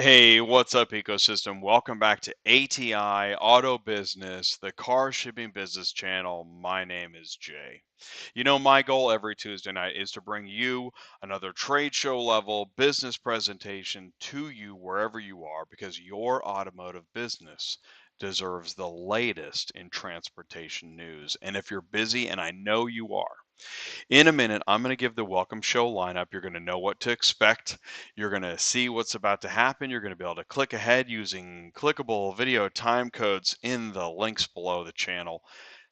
Hey, what's up, ecosystem? Welcome back to ATI Auto Business, the car shipping business channel. My name is Jay. My goal every Tuesday night is to bring you another trade show level business presentation to you wherever you are because your automotive business deserves the latest in transportation news. And if you're busy, and I know you are, in a minute, I'm going to give the welcome show lineup. You're going to know what to expect. You're going to see what's about to happen. You're going to be able to click ahead using clickable video time codes in the links below the channel.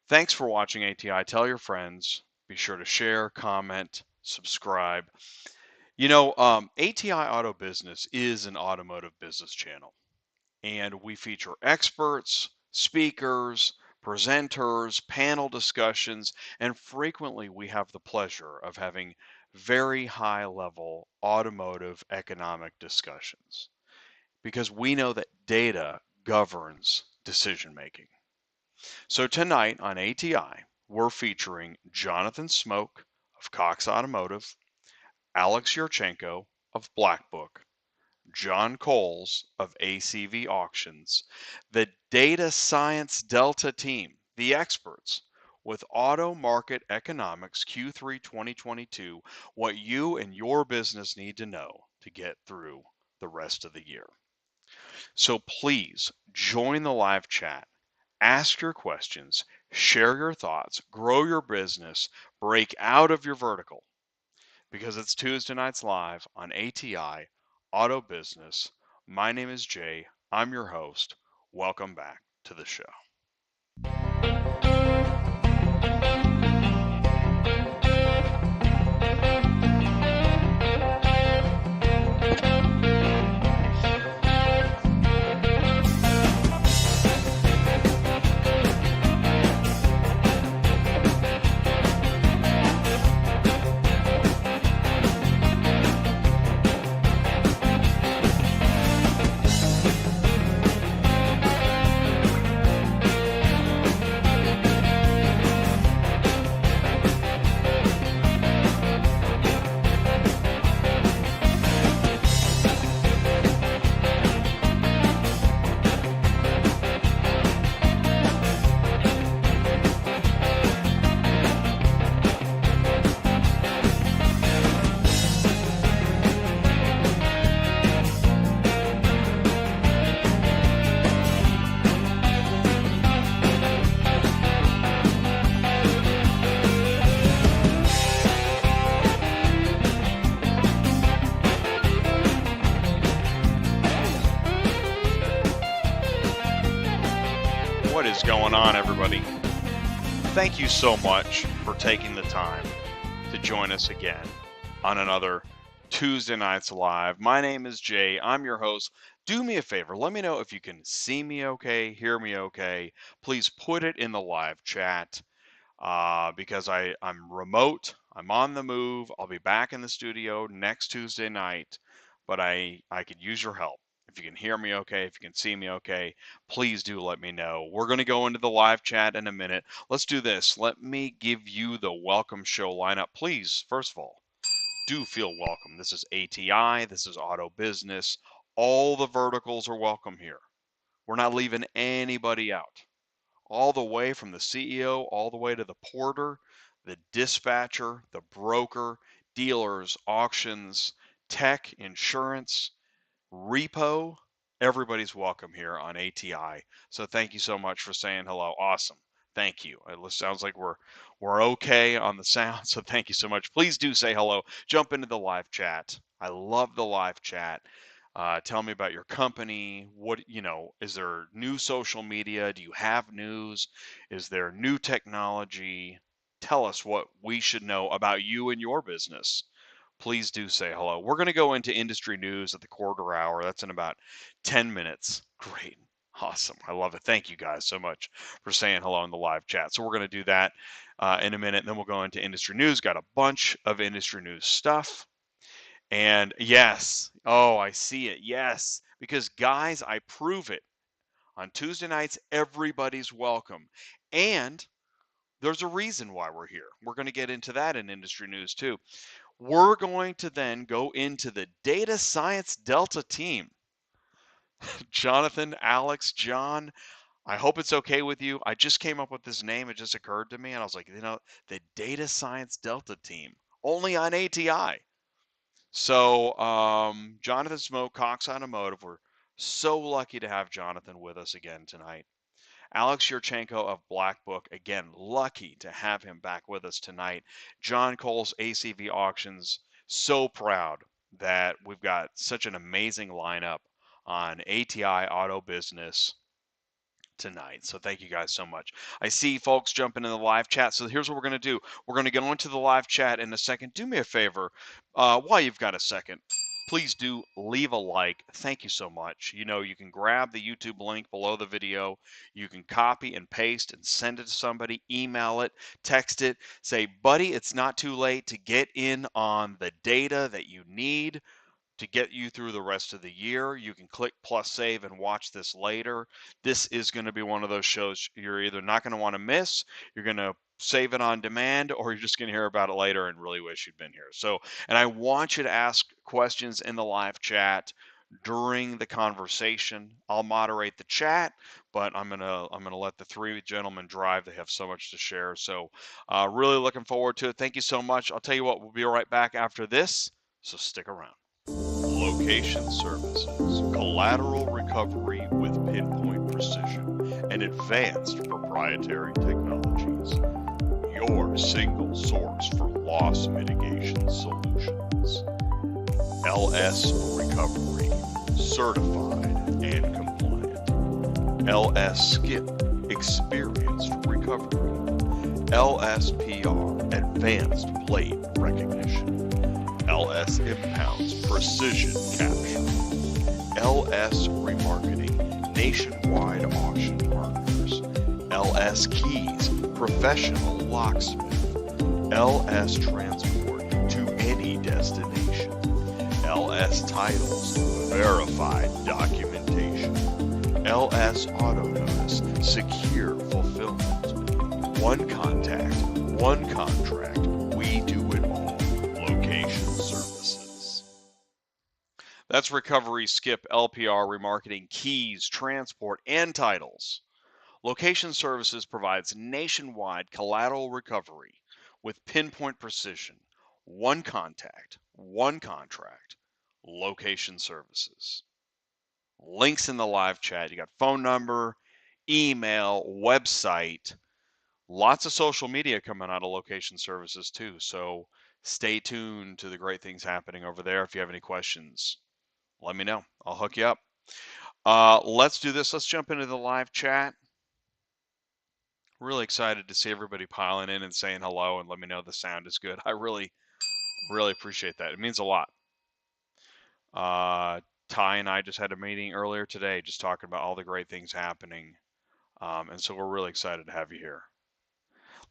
Thanks for watching ATI. Tell your friends. Be sure to share, comment, subscribe. ATI Auto Business is an automotive business channel, and we feature experts, speakers, presenters, panel discussions, and frequently we have the pleasure of having very high level automotive economic discussions because we know that data governs decision making. So tonight on ATI, we're featuring Jonathan Smoke of Cox Automotive, Alex Yurchenko of Black Book, John Coles of ACV Auctions, the data science Delta team, the experts with Auto Market Economics Q3 2022, what you and your business need to know to get through the rest of the year. So please join the live chat, ask your questions, share your thoughts, grow your business, break out of your vertical, because it's Tuesday nights live on ATI Auto Business. My name is Jay. I'm your host. Welcome back to the show. What is going on, everybody? Thank you so much for taking the time to join us again on another Tuesday Nights Live. My name is Jay. I'm your host. Do me a favor. Let me know if you can see me okay, hear me okay. Please put it in the live chat because I'm remote. I'm on the move. I'll be back in the studio next Tuesday night, but I could use your help. If you can hear me okay, if you can see me okay, please do let me know. We're going to go into the live chat in a minute. Let's do this. Let me give you the welcome show lineup. Please, first of all, do feel welcome. This is ATI. This is Auto Business. All the verticals are welcome here. We're not leaving anybody out. All the way from the CEO, all the way to the porter, the dispatcher, the broker, dealers, auctions, tech, insurance, repo. Everybody's welcome here on ATI. So thank you so much for saying hello. Awesome. Thank you. It sounds like we're okay on the sound. So thank you so much. Please do say hello. Jump into the live chat. I love the live chat. Tell me about your company. Is there new social media? Do you have news? Is there new technology? Tell us what we should know about you and your business. Please do say hello. We're going to go into industry news at the quarter hour. That's in about 10 minutes. Great. Awesome. I love it. Thank you guys so much for saying hello in the live chat. So we're going to do that in a minute, and then we'll go into industry news. Got a bunch of industry news stuff. And yes, oh, I see it. Yes, because guys, I prove it. On Tuesday nights, everybody's welcome. And there's a reason why we're here. We're going to get into that in industry news too. We're going to then go into the data science Delta team. Jonathan, Alex, John, I hope it's okay with you. I just came up with this name. It just occurred to me, and I was like, the Data Science Delta team, only on ATI. So, Jonathan Smoke, Cox Automotive, we're so lucky to have Jonathan with us again tonight. Alex Yurchenko of Black Book, again, lucky to have him back with us tonight. John Cole's ACV Auctions, so proud that we've got such an amazing lineup on ATI Auto Business tonight. So thank you guys so much. I see folks jumping in the live chat. So here's what we're going to do. We're going to go into the live chat in a second. Do me a favor, while you've got a second, please do leave a like. Thank you so much. You know, you can grab the YouTube link below the video. You can copy and paste and send it to somebody, email it, text it, say, buddy, it's not too late to get in on the data that you need to get you through the rest of the year. You can click plus save and watch this later. This is going to be one of those shows you're either not going to want to miss, you're going to save it on demand, or you're just going to hear about it later and really wish you'd been here. So, and I want you to ask questions in the live chat during the conversation. I'll moderate the chat, but I'm gonna let the three gentlemen drive. They have so much to share. So, really looking forward to it. Thank you so much. I'll tell you what, we'll be right back after this. So stick around. Location services, collateral recovery with pinpoint precision, and advanced proprietary technologies. Your single source for loss mitigation solutions. LS Recovery, certified and compliant. LS Skip, experienced recovery. LSPR, advanced plate recognition. LS Impounds, precision capture. LS Remarketing, nationwide auction partners. LS Keys, professional locksmith. LS Transport to any destination. LS Titles, verified documentation. LS Auto Notice, secure fulfillment. One contact, one contract, we do it all. Location services. That's recovery, skip, LPR, remarketing, keys, transport, and titles. Location Services provides nationwide collateral recovery with pinpoint precision. One contact, one contract. Location Services. Links in the live chat. You got phone number, email, website. Lots of social media coming out of Location Services too. So stay tuned to the great things happening over there. If you have any questions, let me know. I'll hook you up. Let's do this. Let's jump into the live chat. Really excited to see everybody piling in and saying hello and let me know the sound is good. I really appreciate that. It means a lot. Ty and I just had a meeting earlier today just talking about all the great things happening. And so we're really excited to have you here.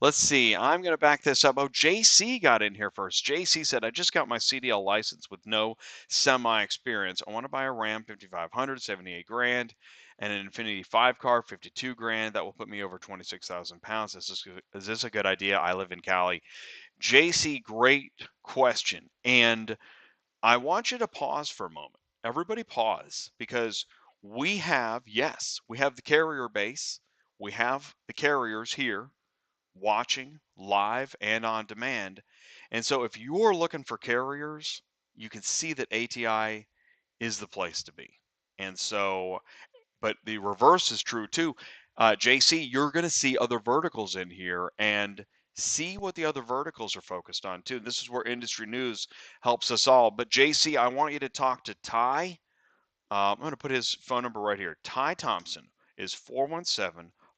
Let's see. I'm going to back this up. Oh, JC got in here first. JC said, I just got my CDL license with no semi experience. I want to buy a Ram 5500, 78 grand, and an Infiniti 5 car, 52 grand. That will put me over 26,000 pounds. Is this a good idea? I live in Cali. JC, great question. And I want you to pause for a moment. Everybody pause, because we have the carrier base. We have the carriers here watching live and on demand. And so if you're looking for carriers, you can see that ATI is the place to be. And so, but the reverse is true too. JC, you're going to see other verticals in here and see what the other verticals are focused on too. This is where industry news helps us all. But JC, I want you to talk to Ty. I'm going to put his phone number right here. Ty Thompson is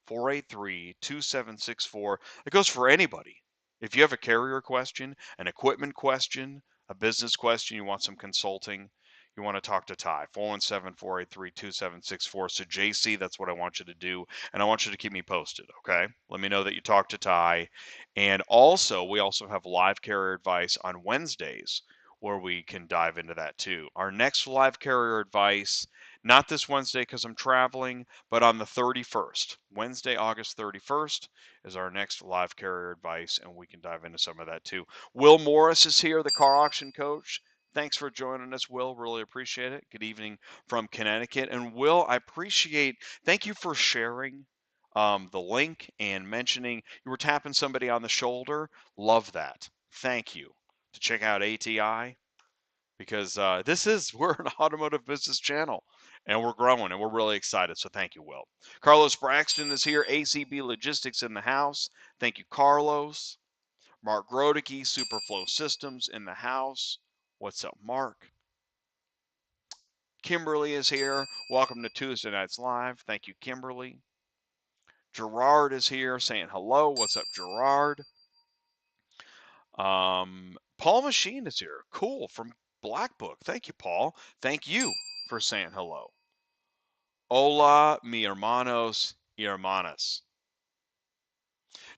417-483-2764. It goes for anybody. If you have a carrier question, an equipment question, a business question, you want some consulting, you want to talk to Ty, 417-483-2764. So JC, that's what I want you to do. And I want you to keep me posted, okay? Let me know that you talked to Ty. And also, we also have live carrier advice on Wednesdays, where we can dive into that too. Our next live carrier advice, not this Wednesday because I'm traveling, but on the 31st. Wednesday, August 31st is our next live carrier advice, and we can dive into some of that too. Will Morris is here, the car auction coach. Thanks for joining us, Will. Really appreciate it. Good evening from Connecticut. And Will, thank you for sharing the link and mentioning you were tapping somebody on the shoulder. Love that. Thank you. To check out ATI because we're an automotive business channel and we're growing and we're really excited. So thank you, Will. Carlos Braxton is here. ACB Logistics in the house. Thank you, Carlos. Mark Grodicke, Superflow Systems in the house. What's up, Mark? Kimberly is here. Welcome to Tuesday Nights Live. Thank you, Kimberly. Gerard is here saying hello. What's up, Gerard? Paul Machine is here. Cool, from Black Book. Thank you, Paul. Thank you for saying hello. Hola, mi hermanos y hermanas.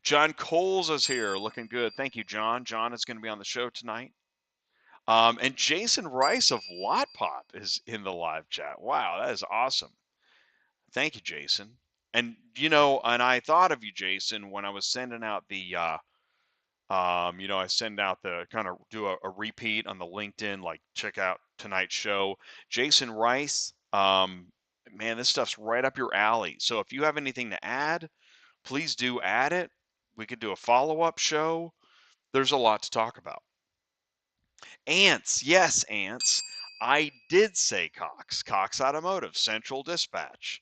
John Coles is here, looking good. Thank you, John. John is going to be on the show tonight. And Jason Rice of Lot Pop is in the live chat. Wow, that is awesome. Thank you, Jason. And and I thought of you, Jason, when I was sending out the I send out the kind of do a repeat on the LinkedIn, like check out tonight's show. Jason Rice, man, this stuff's right up your alley. So if you have anything to add, please do add it. We could do a follow-up show. There's a lot to talk about. Ants, yes, Ants. I did say Cox Automotive, Central Dispatch,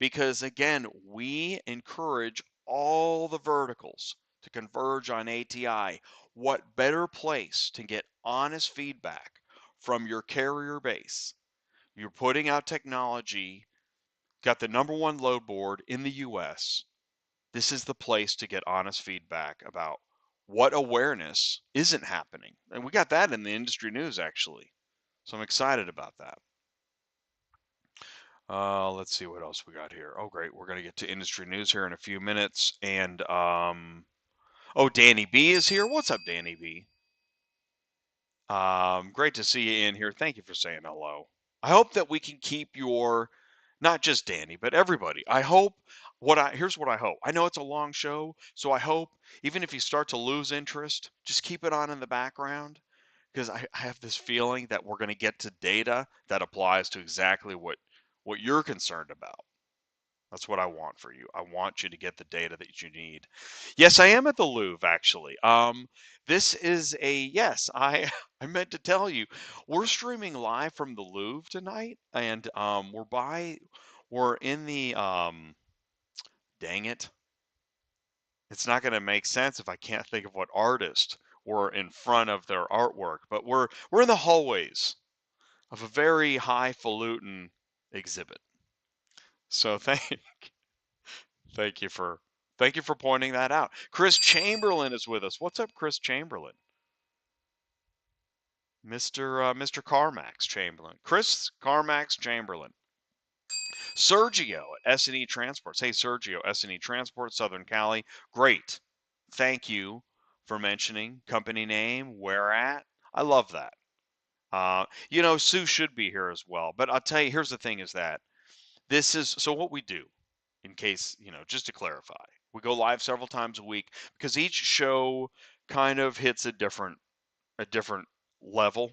because again, we encourage all the verticals to converge on ATI. What better place to get honest feedback from your carrier base? You're putting out technology, got the #1 load board in the US. This is the place to get honest feedback about what awareness isn't happening. And we got that in the industry news, actually. So I'm excited about that. Let's see what else we got here. Oh, great. We're going to get to industry news here in a few minutes. And, oh, Danny B is here. What's up, Danny B? Great to see you in here. Thank you for saying hello. I hope that we can keep not just Danny, but everybody. Here's what I hope. I know it's a long show, so I hope even if you start to lose interest, just keep it on in the background because I have this feeling that we're going to get to data that applies to exactly what you're concerned about. That's what I want for you. I want you to get the data that you need. Yes, I am at the Louvre, actually. This is yes, I I meant to tell you, we're streaming live from the Louvre tonight, and we're in the dang it. It's not going to make sense if I can't think of what artist we're in front of their artwork, but we're in the hallways of a very highfalutin exhibit. So thank you for pointing that out. Chris Chamberlain is with us. What's up, Chris Chamberlain? Mr. Carmax Chamberlain. Chris Carmax Chamberlain. Sergio at S&E Transports. Hey, Sergio, S&E Transport, Southern Cali. Great. Thank you for mentioning company name, where at. I love that. Sue should be here as well. But I'll tell you, here's the thing is that so what we do, in case, just to clarify, we go live several times a week because each show kind of hits a different level.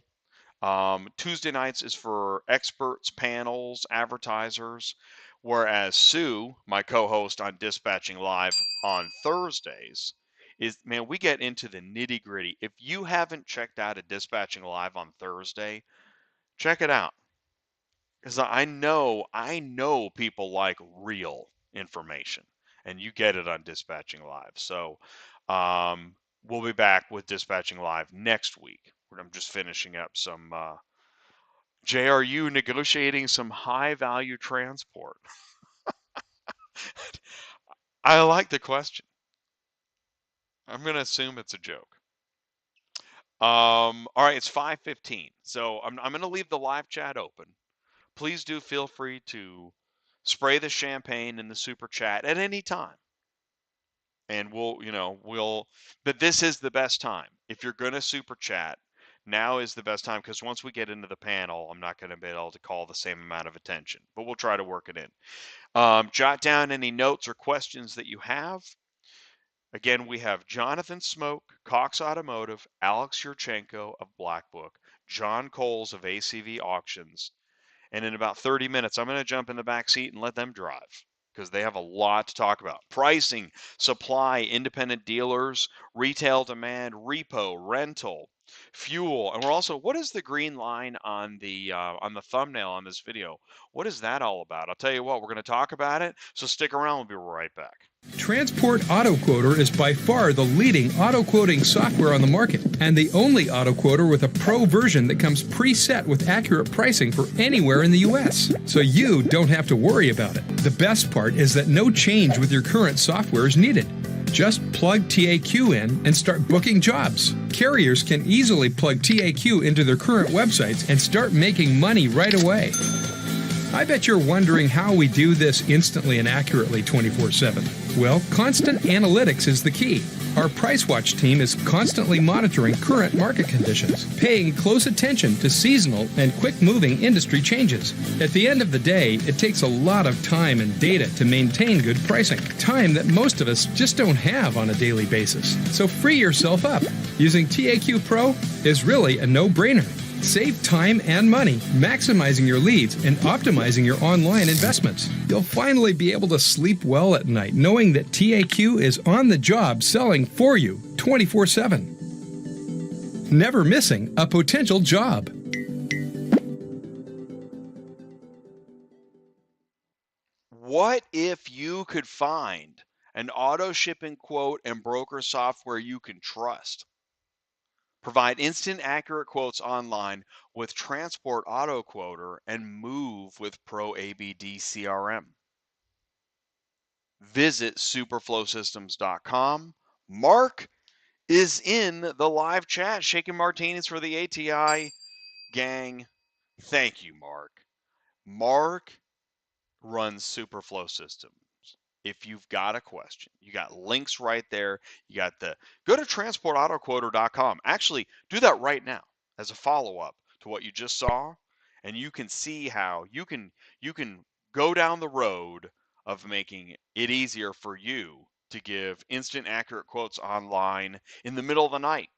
Tuesday nights is for experts, panels, advertisers, whereas Sue, my co-host on Dispatching Live on Thursdays, we get into the nitty-gritty. If you haven't checked out a Dispatching Live on Thursday, check it out. Because I know people like real information, and you get it on Dispatching Live. So we'll be back with Dispatching Live next week. I'm just finishing up some JRU negotiating some high-value transport. I like the question. I'm going to assume it's a joke. All right, it's 5:15, so I'm going to leave the live chat open. Please do feel free to spray the champagne in the super chat at any time. And but this is the best time. If you're going to super chat, now is the best time because once we get into the panel, I'm not going to be able to call the same amount of attention, but we'll try to work it in. Jot down any notes or questions that you have. Again, we have Jonathan Smoke, Cox Automotive, Alex Yurchenko of Black Book, John Coles of ACV Auctions. And in about 30 minutes, I'm going to jump in the back seat and let them drive because they have a lot to talk about. Pricing, supply, independent dealers, retail demand, repo, rental, fuel. And we're also, what is the green line on the thumbnail on this video? What is that all about? I'll tell you what, we're going to talk about it. So stick around. We'll be right back. Transport Auto Quoter is by far the leading auto quoting software on the market and the only auto quoter with a pro version that comes preset with accurate pricing for anywhere in the U.S. So you don't have to worry about it. The best part is that no change with your current software is needed. Just plug TAQ in and start booking jobs. Carriers can easily plug TAQ into their current websites and start making money right away. I bet you're wondering how we do this instantly and accurately 24/7. Well, constant analytics is the key. Our Price Watch team is constantly monitoring current market conditions, paying close attention to seasonal and quick-moving industry changes. At the end of the day, it takes a lot of time and data to maintain good pricing, time that most of us just don't have on a daily basis. So free yourself up. Using TAQ Pro is really a no-brainer. Save time and money, maximizing your leads and optimizing your online investments. You'll finally be able to sleep well at night knowing that TAQ is on the job selling for you 24/7. Never missing a potential job. What if you could find an auto shipping quote and broker software you can trust? Provide instant accurate quotes online with Transport Auto Quoter and move with Pro ABD CRM. Visit superflowsystems.com. Mark is in the live chat, shaking martinis for the ATI gang. Thank you, Mark. Mark runs Superflow Systems. If you've got a question, you got links right there. You got go to transportautoquoter.com. Actually, do that right now as a follow-up to what you just saw, and you can see how you can go down the road of making it easier for you to give instant accurate quotes online in the middle of the night.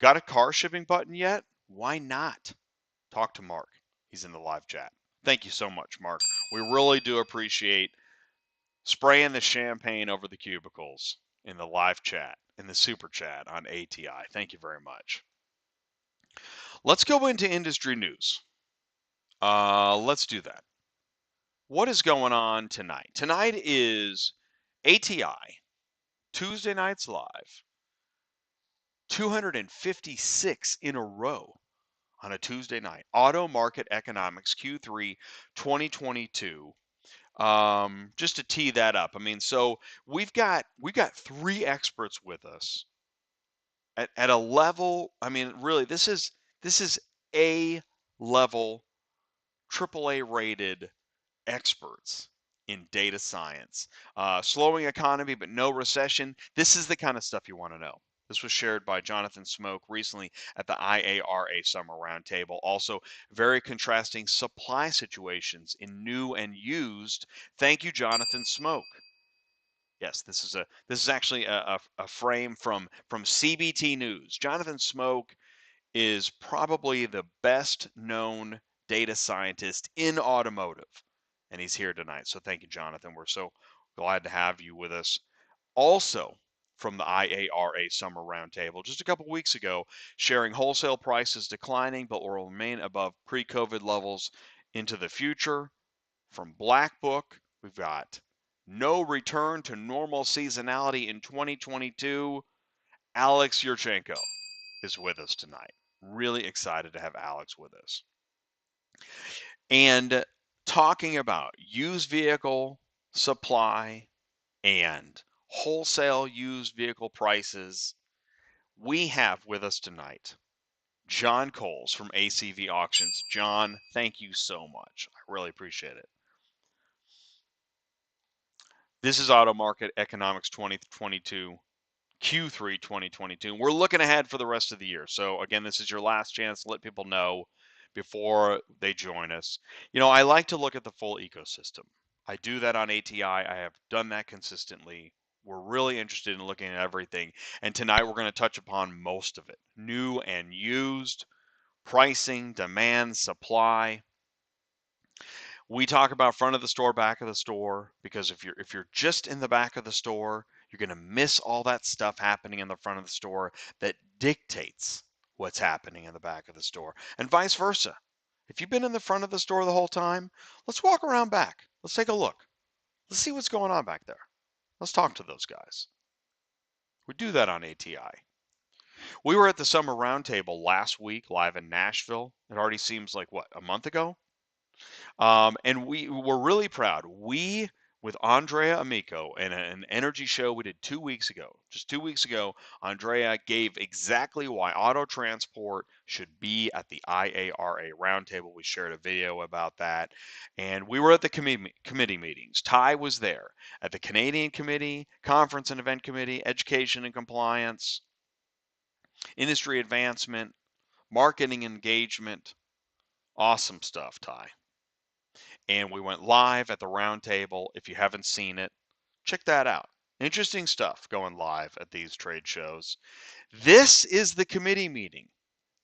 Got a car shipping button yet? Why not? Talk to Mark. He's in the live chat. Thank you so much, Mark. We really do appreciate spraying the champagne over the cubicles in the live chat, in the super chat on ATI. Thank you very much. Let's go into industry news. Let's do that. What is going on tonight? Tonight is ATI, Tuesday Nights Live, 256 in a row on a Tuesday night. Auto Market Economics Q3 2022. Just to tee that up. I mean, so we've got three experts with us at a level. I mean, really, this is A level, AAA rated experts in data science. Slowing economy, but no recession. This is the kind of stuff you want to know. This was shared by Jonathan Smoke recently at the IARA Summer Roundtable. Also, very contrasting supply situations in new and used. Thank you, Jonathan Smoke. Yes, this is actually a frame from CBT News. Jonathan Smoke is probably the best known data scientist in automotive, and he's here tonight. So thank you, Jonathan. We're so glad to have you with us. Also, from the IARA Summer Roundtable just a couple weeks ago, sharing wholesale prices declining but will remain above pre-COVID levels into the future. From Black Book, we've got no return to normal seasonality in 2022. Alex Yurchenko is with us tonight. Really excited to have Alex with us. And talking about used vehicle supply and wholesale used vehicle prices, we have with us tonight John Coles from ACV Auctions. John, thank you so much. I really appreciate it. This is Auto Market Economics 2022, Q3 2022. We're looking ahead for the rest of the year. So again, this is your last chance to let people know before they join us. You know, I like to look at the full ecosystem. I do that on ATI. I have done that consistently. We're really interested in looking at everything. And tonight we're going to touch upon most of it, new and used. pricing, demand, supply. We talk about front of the store, back of the store, because if you're just in the back of the store, you're going to miss all that stuff happening in the front of the store that dictates what's happening in the back of the store, and vice versa. If you've been in the front of the store the whole time, let's walk around back. Let's take a look. Let's see what's going on back there. Let's talk to those guys. We do that on ATI. We were at the Summer Roundtable last week live in Nashville. It already seems like, what, a month ago? And we were really proud. We, with Andrea Amico and an energy show we did 2 weeks ago, just 2 weeks ago, Andrea gave exactly why auto transport should be at the IARA roundtable. We shared a video about that. And we were at the committee meetings. Ty was there at the Canadian Committee, Conference and Event Committee, Education and Compliance, Industry Advancement, Marketing Engagement. Awesome stuff, Ty. And we went live at the roundtable. If you haven't seen it, check that out. Interesting stuff going live at these trade shows. This is the committee meeting.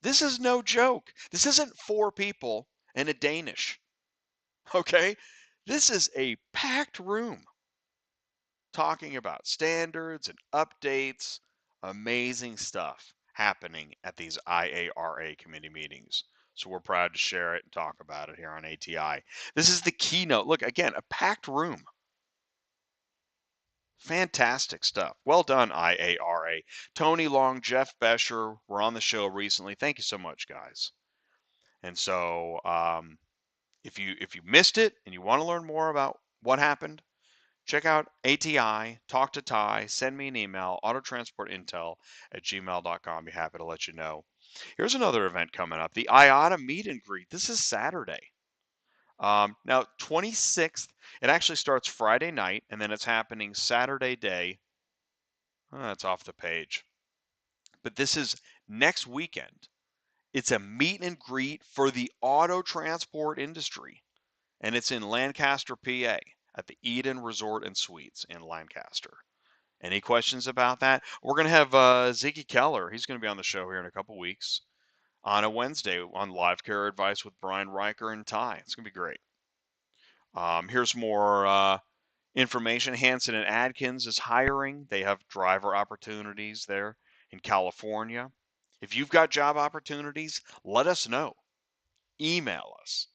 This is no joke. This isn't 4 people and a Danish. Okay? This is a packed room talking about standards and updates. Amazing stuff happening at these IARA committee meetings. So we're proud to share it and talk about it here on ATI. This is the keynote. Look, again, a packed room. Fantastic stuff. Well done, IARA. Tony Long, Jeff Besher were on the show recently. Thank you so much, guys. And so if you missed it and you want to learn more about what happened, check out ATI, talk to Ty, send me an email, autotransportintel@gmail.com. Be happy to let you know. Here's another event coming up, the IATA meet and greet. This is Saturday. Now, 26th, it actually starts Friday night, and then it's happening Saturday day. Oh, it's off the page. But this is next weekend. It's a meet and greet for the auto transport industry, and it's in Lancaster, PA, at the Eden Resort and Suites in Lancaster. Any questions about that? We're going to have Ziggy Keller. He's going to be on the show here in a couple weeks on a Wednesday on Live Care Advice with Brian Riker and Ty. It's going to be great. Here's more information. Hanson and Adkins is hiring. They have driver opportunities there in California. If you've got job opportunities, let us know. Email us.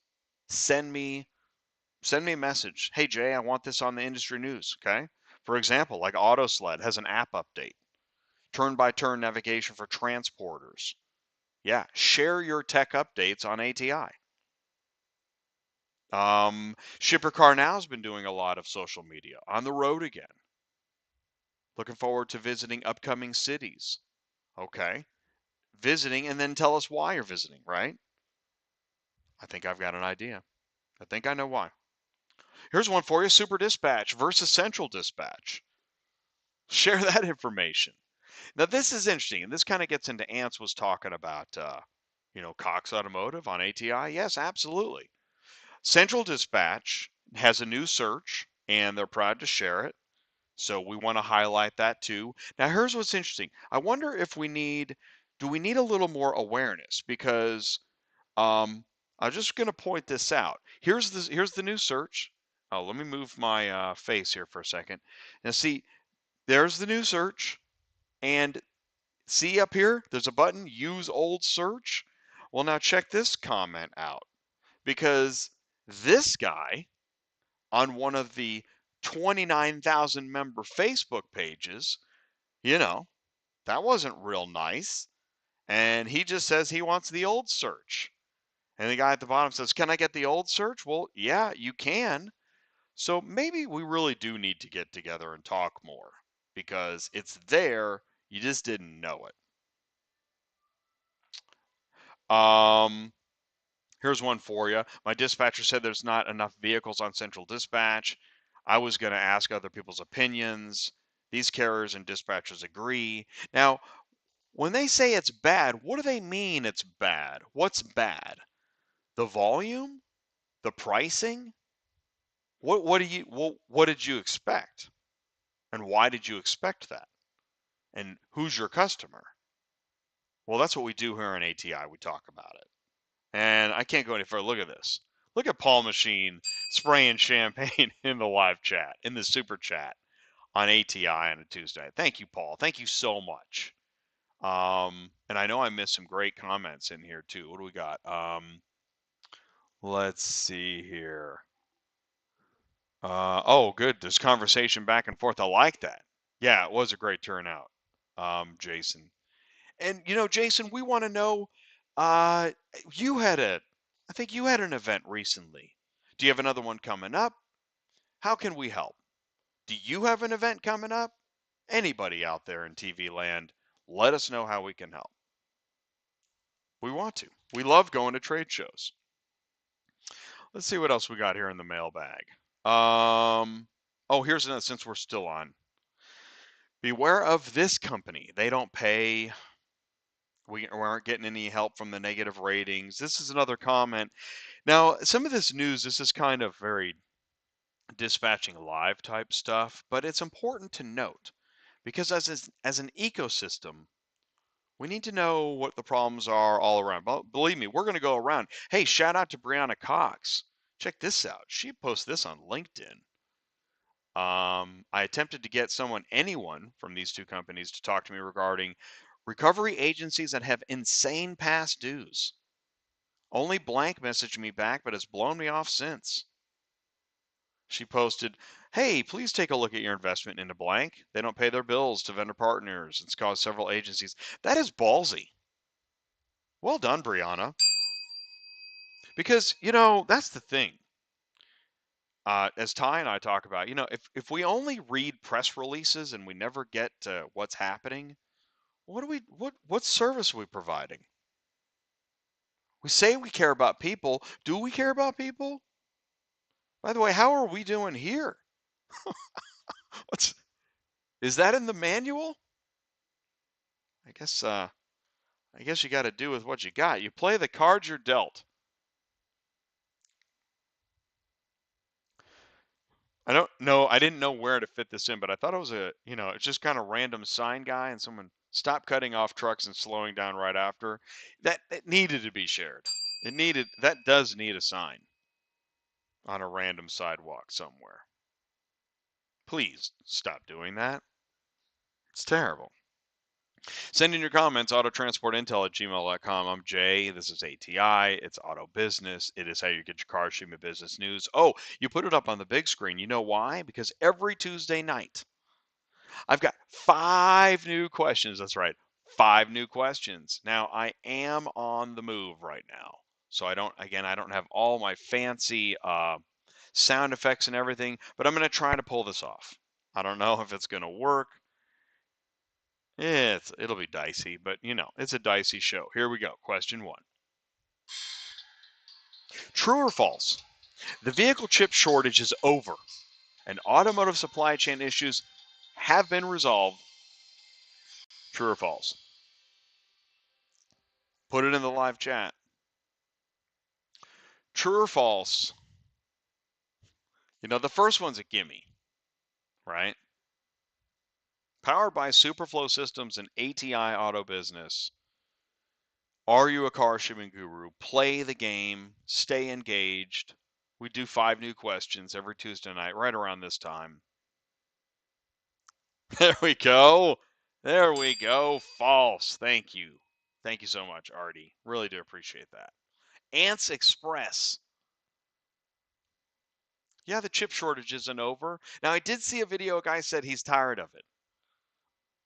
Send me a message. Hey, Jay, I want this on the industry news, okay? For example, like AutoSled has an app update, turn-by-turn navigation for transporters. Yeah, share your tech updates on ATI. Shipper Car Now has been doing a lot of social media. On the road again. Looking forward to visiting upcoming cities. Okay. Visiting and then tell us why you're visiting, right? I think I've got an idea. I think I know why. Here's one for you, Super Dispatch versus Central Dispatch. Share that information. Now, this is interesting, and this kind of gets into Ants was talking about, Cox Automotive on ATI. Yes, absolutely. Central Dispatch has a new search, and they're proud to share it. So we want to highlight that too. Now, here's what's interesting. I wonder if do we need a little more awareness? Because I'm just going to point this out. Here's the new search. Oh, let me move my face here for a second. Now, see, there's the new search, and see up here, there's a button, Use Old Search. Well, now check this comment out, because this guy on one of the 29,000 member Facebook pages, that wasn't real nice. And he just says he wants the old search. And the guy at the bottom says, can I get the old search? Well, yeah, you can. So maybe we really do need to get together and talk more, because it's there, you just didn't know it. Here's one for you. My dispatcher said there's not enough vehicles on Central Dispatch. I was going to ask other people's opinions. These carriers and dispatchers agree. Now, when they say it's bad, what do they mean it's bad? What's bad? The volume? The pricing? What did you expect? And why did you expect that? And who's your customer? Well, that's what we do here on ATI. We talk about it. And I can't go any further. Look at this. Look at Paul Machine spraying champagne in the live chat, in the super chat on ATI on a Tuesday. Thank you, Paul. Thank you so much. And I know I missed some great comments in here too. What do we got? Let's see here. Oh, good. There's conversation back and forth. I like that. Yeah, it was a great turnout, Jason. And Jason, we want to know. Uh, you had I think you had an event recently. Do you have another one coming up? How can we help? Do you have an event coming up? Anybody out there in TV land, let us know how we can help. We want to. We love going to trade shows. Let's see what else we got here in the mailbag. Oh, here's another, since we're still on. Beware of this company. They don't pay. We aren't getting any help from the negative ratings. This is another comment. Now, some of this news, this is kind of very dispatching live type stuff, but it's important to note because as an ecosystem, we need to know what the problems are all around. But believe me, we're going to go around. Hey, shout out to Brianna Cox. Check this out. She posted this on LinkedIn. I attempted to get anyone from these two companies to talk to me regarding recovery agencies that have insane past dues. Only blank messaged me back, but has blown me off since. She posted, hey, please take a look at your investment into blank. They don't pay their bills to vendor partners. It's caused several agencies. That is ballsy. Well done, Brianna. Because, that's the thing. As Ty and I talk about, if we only read press releases and we never get to what's happening, what service are we providing? We say we care about people. Do we care about people? By the way, how are we doing here? Is that in the manual? I guess you got to do with what you got. You play the cards you're dealt. I don't know. I didn't know where to fit this in, but I thought it was it's just kind of random sign guy and someone stopped cutting off trucks and slowing down right after. That needed to be shared. That does need a sign on a random sidewalk somewhere. Please stop doing that. It's terrible. Send in your comments, autotransportintel@gmail.com. I'm Jay. This is ATI. It's Auto Business. It is how you get your car streaming business news. Oh, you put it up on the big screen. You know why? Because every Tuesday night, I've got 5 new questions. That's right, 5 new questions. Now, I am on the move right now. So I don't have all my fancy sound effects and everything, but I'm going to try to pull this off. I don't know if it's going to work. Yeah, it'll be dicey, but it's a dicey show. Here we go. Question 1. True or false? The vehicle chip shortage is over and automotive supply chain issues have been resolved. True or false? Put it in the live chat. True or false? The first one's a gimme, right? Powered by Superflow Systems and ATI Auto Business. Are you a car shipping guru? Play the game. Stay engaged. We do 5 new questions every Tuesday night, right around this time. There we go. There we go. False. Thank you. Thank you so much, Artie. Really do appreciate that. Ants Express. Yeah, the chip shortage isn't over. Now, I did see a video. A guy said he's tired of it.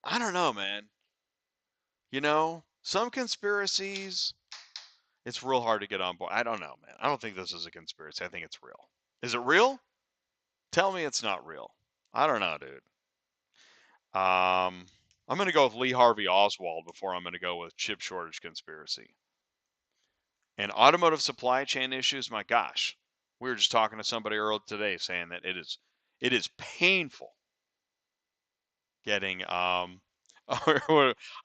I don't know, man. Some conspiracies, it's real hard to get on board. I don't know, man. I don't think this is a conspiracy. I think it's real. Is it real? Tell me it's not real. I don't know, dude. I'm going to go with Lee Harvey Oswald before I'm going to go with chip shortage conspiracy. And automotive supply chain issues, my gosh. We were just talking to somebody earlier today saying that it is painful getting I'd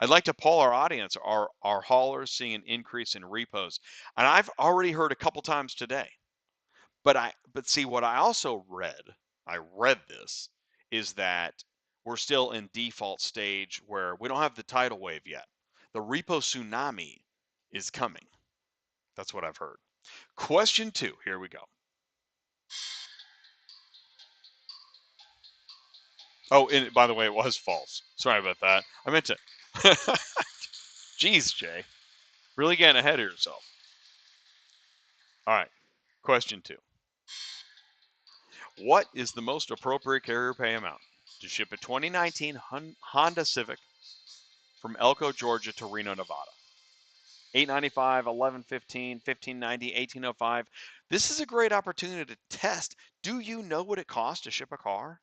like to poll our audience. Are haulers seeing an increase in repos? And I've already heard a couple times today. But see, what I also read this, is that we're still in default stage where we don't have the tidal wave yet. The repo tsunami is coming. That's what I've heard. Question 2. Here we go. Oh, and by the way, it was false. Sorry about that. I meant to. Jeez, Jay. Really getting ahead of yourself. All right. Question 2. What is the most appropriate carrier pay amount to ship a 2019 Honda Civic from Elko, Georgia to Reno, Nevada? $895, $1115, $1590, $1805. This is a great opportunity to test. Do you know what it costs to ship a car?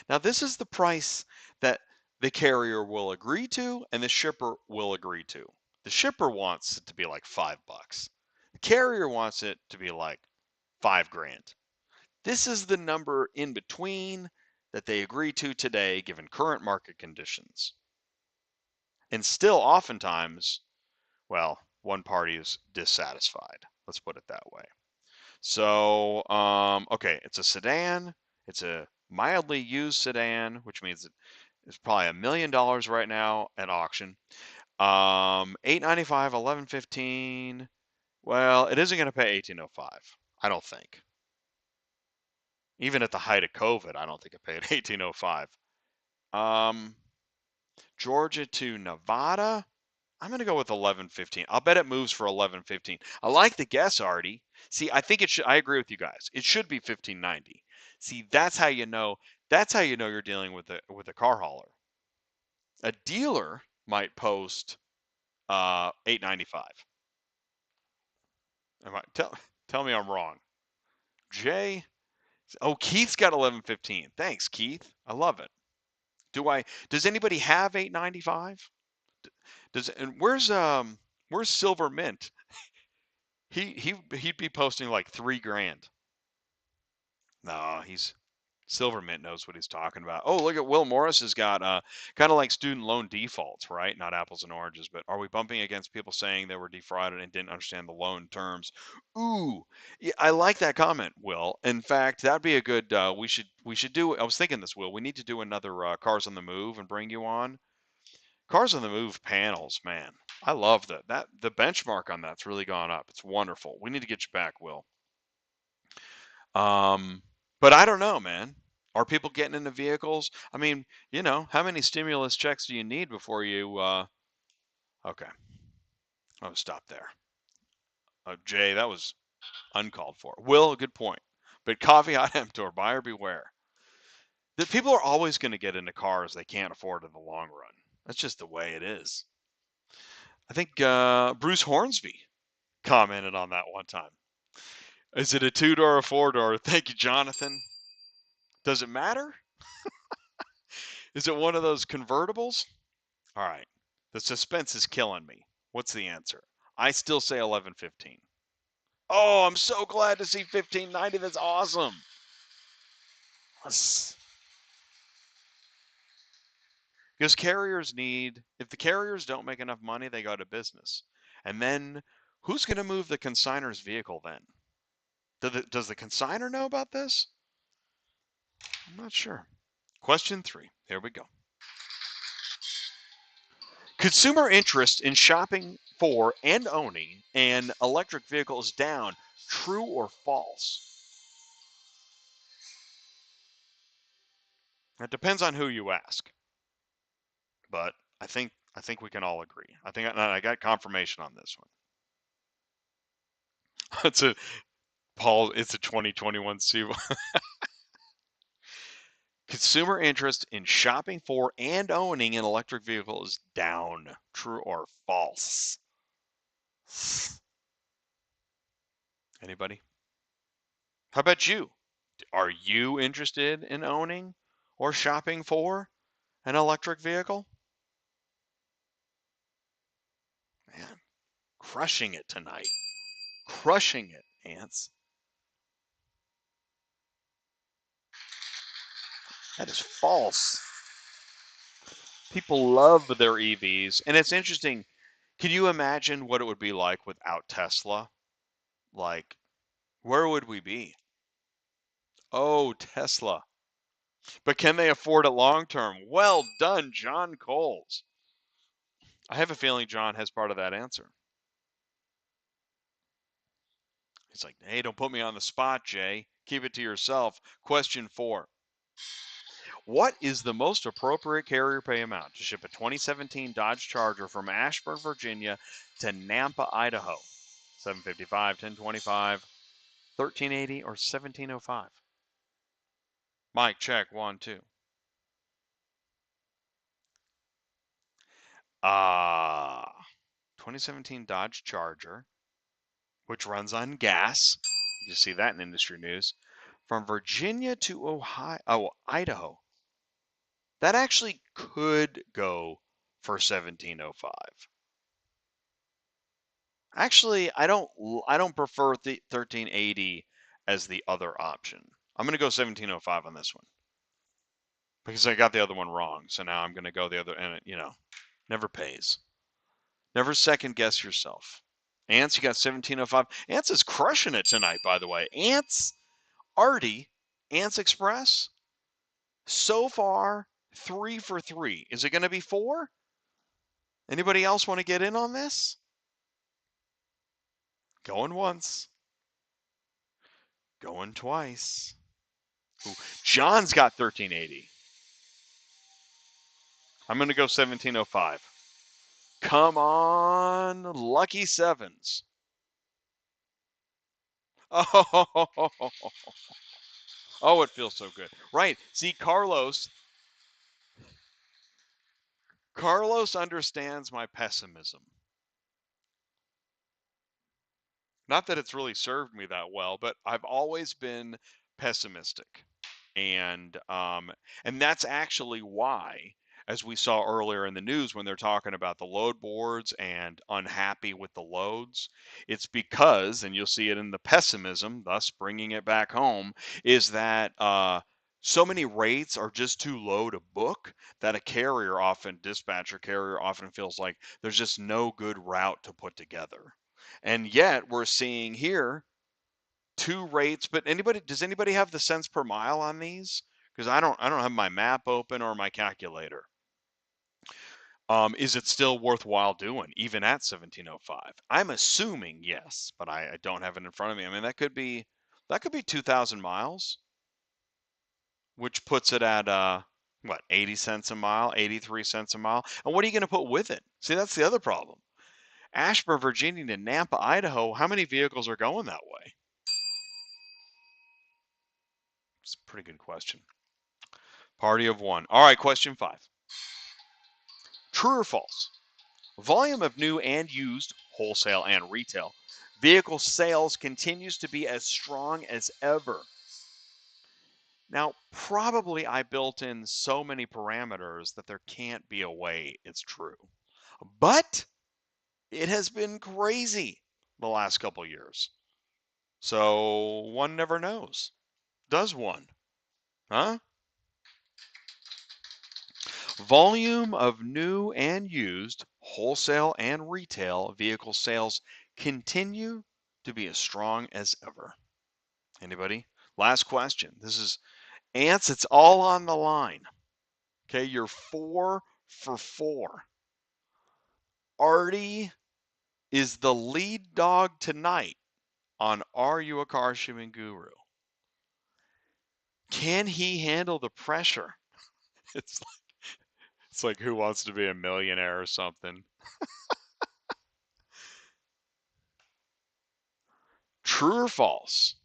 Now, this is the price that the carrier will agree to and the shipper will agree to. The shipper wants it to be like $5. The carrier wants it to be like $5,000. This is the number in between that they agree to today, given current market conditions. And still, oftentimes, well, one party is dissatisfied. Let's put it that way. So, okay, it's a sedan. It's a mildly used sedan, which means it's probably $1 million right now at auction. $895, $1115. Well, it isn't going to pay $1805. I don't think. Even at the height of COVID, I don't think it paid $1805. Georgia to Nevada. I'm going to go with 1115. I'll bet it moves for 1115. I like the guess, Artie. See, I think it should. I agree with you guys. It should be 1590. See, that's how you know. That's how you know you're dealing with a car hauler. A dealer might post 895. Tell me I'm wrong. Jay. Oh, Keith's got 1115. Thanks, Keith. I love it. Does anybody have 895? And where's Silver Mint? He'd be posting like $3,000. No, Silver Mint knows what he's talking about. Oh, look at Will Morris has got kind of like student loan defaults, right? Not apples and oranges, but are we bumping against people saying they were defrauded and didn't understand the loan terms? Ooh, yeah, I like that comment, Will. In fact, that'd be a good. We should do. I was thinking this, Will. We need to do another Cars on the Move and bring you on. Cars on the Move panels, man. I love that the benchmark on that's really gone up. It's wonderful. We need to get you back, Will. But I don't know, man. Are people getting into vehicles? I mean, how many stimulus checks do you need before you okay. I'll stop there. Jay, that was uncalled for. Will, good point. But caveat emptor, buyer beware. The people are always going to get into cars they can't afford in the long run. That's just the way it is. I think Bruce Hornsby commented on that one time. Is it a 2-door or a 4-door? Thank you, Jonathan. Does it matter? Is it one of those convertibles? All right. The suspense is killing me. What's the answer? I still say 1115. Oh, I'm so glad to see 1590. That's awesome. Because if the carriers don't make enough money, they go out of business. And then who's going to move the consignor's vehicle then? Does the consignor know about this? I'm not sure. Question 3. Here we go. Consumer interest in shopping for and owning an electric vehicle is down. True or false? It depends on who you ask. But I think we can all agree. I got confirmation on this one. It's a 2021 Subaru. Consumer interest in shopping for and owning an electric vehicle is down. True or false? Anybody? How about you? Are you interested in owning or shopping for an electric vehicle? Man, crushing it tonight. Crushing it, Ants. That is false. People love their EVs. And it's interesting. Can you imagine what it would be like without Tesla? Like, where would we be? Oh, Tesla. But can they afford it long term? Well done, John Coles. I have a feeling John has part of that answer. He's like, hey, don't put me on the spot, Jay. Keep it to yourself. Question 4. What is the most appropriate carrier pay amount to ship a 2017 Dodge Charger from Ashburn, Virginia to Nampa, Idaho? $755, $1025, $1380, or $1705? Mike, check. 1, 2. 2017 Dodge Charger, which runs on gas. You see that in industry news. From Virginia to Idaho. That actually could go for 1705. Actually, I don't prefer the 1380 as the other option. I'm going to go 1705 on this one because I got the other one wrong. So now I'm going to go the other, and never pays. Never second guess yourself. Ants, you got 1705. Ants is crushing it tonight, by the way. Ants, Artie, Ants Express, so far 3 for 3. Is it going to be 4? Anybody else want to get in on this? Going once. Going twice. Ooh, John's got 1380. I'm going to go 1705. Come on, lucky sevens. Oh, oh, it feels so good. Right. See, Carlos understands my pessimism. Not that it's really served me that well, but I've always been pessimistic. And that's actually why, as we saw earlier in the news when they're talking about the load boards and unhappy with the loads, it's because, and you'll see it in the pessimism, thus bringing it back home, is that so many rates are just too low to book that dispatcher carrier often feels like there's just no good route to put together. And yet we're seeing here 2 rates, but does anybody have the cents per mile on these? Because I don't have my map open or my calculator. Is it still worthwhile doing even at 1705? I'm assuming yes, but I don't have it in front of me. I mean, that could be 2,000 miles, which puts it at 80 cents a mile, 83 cents a mile. And what are you going to put with it? See, that's the other problem. Ashburn, Virginia to Nampa, Idaho, how many vehicles are going that way? It's a pretty good question. Party of one. All right, question 5. True or false? Volume of new and used, wholesale and retail, vehicle sales continues to be as strong as ever. Now, probably I built in so many parameters that there can't be a way it's true. But it has been crazy the last couple years. So one never knows. Does one? Huh? Volume of new and used, wholesale and retail vehicle sales continue to be as strong as ever. Anybody? Last question. This is Ants, it's all on the line. Okay, you're 4 for 4. Artie is the lead dog tonight on Are You a Car Shipping Guru? Can he handle the pressure? It's like Who Wants to Be a Millionaire or something. True or false?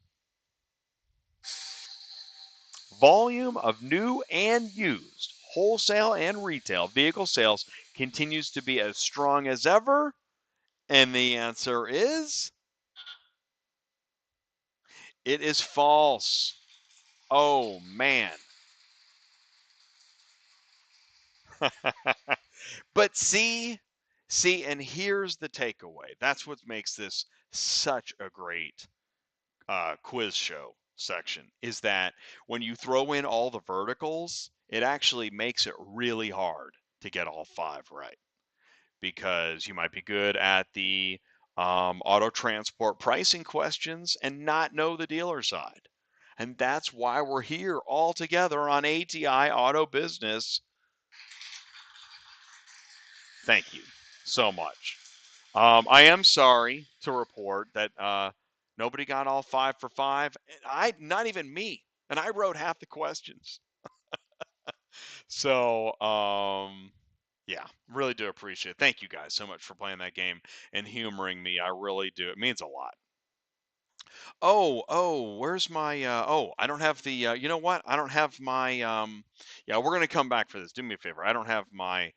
Volume of new and used, wholesale and retail vehicle sales continues to be as strong as ever? And the answer is it is false. Oh, man. But see, and here's the takeaway. That's what makes this such a great quiz show section, is that when you throw in all the verticals, it actually makes it really hard to get all 5 right, because you might be good at the auto transport pricing questions and not know the dealer side. And that's why we're here all together on ATI Auto Business. Thank you so much. I am sorry to report that Nobody got all 5 for 5. Not even me. And I wrote half the questions. So, yeah, really do appreciate it. Thank you guys so much for playing that game and humoring me. I really do. It means a lot. Where's my I don't have the you know what? I don't have my yeah, we're going to come back for this. Do me a favor. I don't have my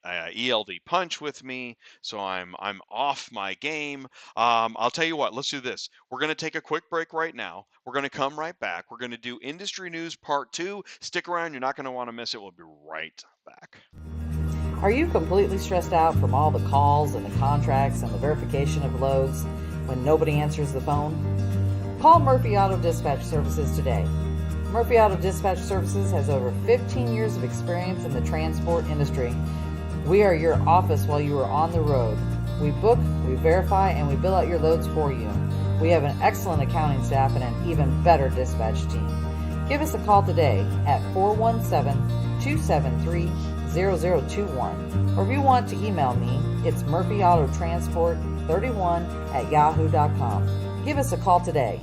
ELD punch with me, so I'm off my game. I'll tell you what, let's do this. We're going to take a quick break right now. We're going to come right back. We're going to do industry news part 2. Stick around, you're not going to want to miss it. We'll be right back. Are you completely stressed out from all the calls and the contracts and the verification of loads when nobody answers the phone? Call Murphy Auto Dispatch Services today. Murphy Auto Dispatch Services has over 15 years of experience in the transport industry. We are your office while you are on the road. We book, we verify, and we bill out your loads for you. We have an excellent accounting staff and an even better dispatch team. Give us a call today at 417-273-0021. Or if you want to email me, it's murphyautotransport31@yahoo.com. Give us a call today.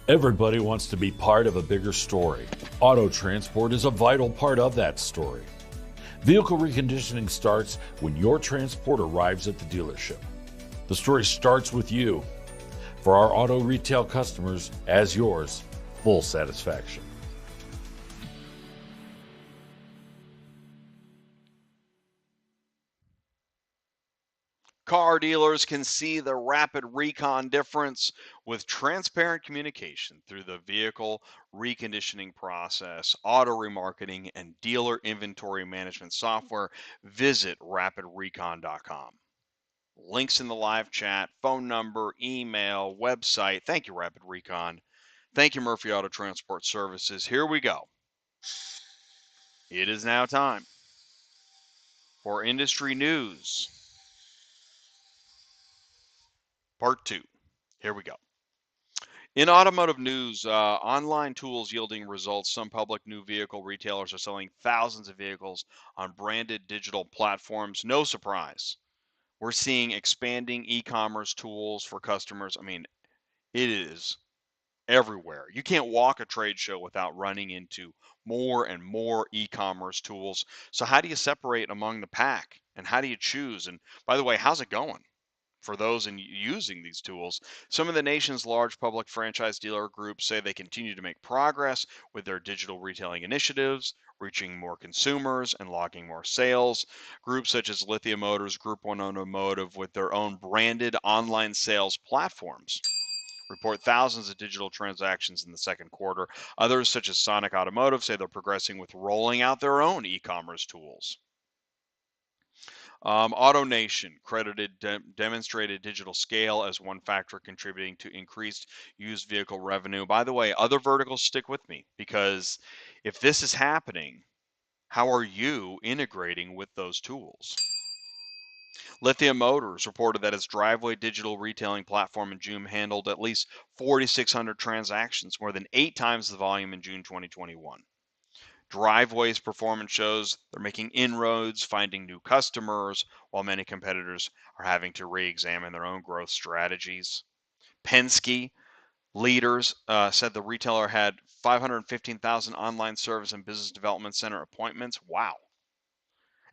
Everybody wants to be part of a bigger story. Auto transport is a vital part of that story. Vehicle reconditioning starts when your transport arrives at the dealership. The story starts with you. For our auto retail customers, as yours, full satisfaction. Car dealers can see the rapid recon difference with transparent communication through the vehicle reconditioning process, auto remarketing, and dealer inventory management software. Visit rapidrecon.com. Links in the live chat, phone number, email, website. Thank you, Rapid Recon. Thank you, Murphy Auto Transport Services. Here we go. It is now time for industry news. Part 2. Here we go. In automotive news, online tools yielding results. Some public new vehicle retailers are selling thousands of vehicles on branded digital platforms. No surprise. We're seeing expanding e-commerce tools for customers. I mean, it is everywhere. You can't walk a trade show without running into more and more e-commerce tools. So how do you separate among the pack? And how do you choose? And by the way, how's it going for those in using these tools? Some of the nation's large public franchise dealer groups say they continue to make progress with their digital retailing initiatives, reaching more consumers and logging more sales. Groups such as Lithia Motors, Group 1 Automotive, with their own branded online sales platforms, report thousands of digital transactions in the second quarter. Others, such as Sonic Automotive, say they're progressing with rolling out their own e-commerce tools. AutoNation credited demonstrated digital scale as one factor contributing to increased used vehicle revenue. By the way, other verticals, stick with me, because if this is happening, how are you integrating with those tools? Lithia Motors reported that its Driveway digital retailing platform in June handled at least 4,600 transactions, more than 8 times the volume in June 2021. Driveway's performance shows they're making inroads, finding new customers, while many competitors are having to re-examine their own growth strategies. Penske leaders said the retailer had 515,000 online service and business development center appointments. Wow.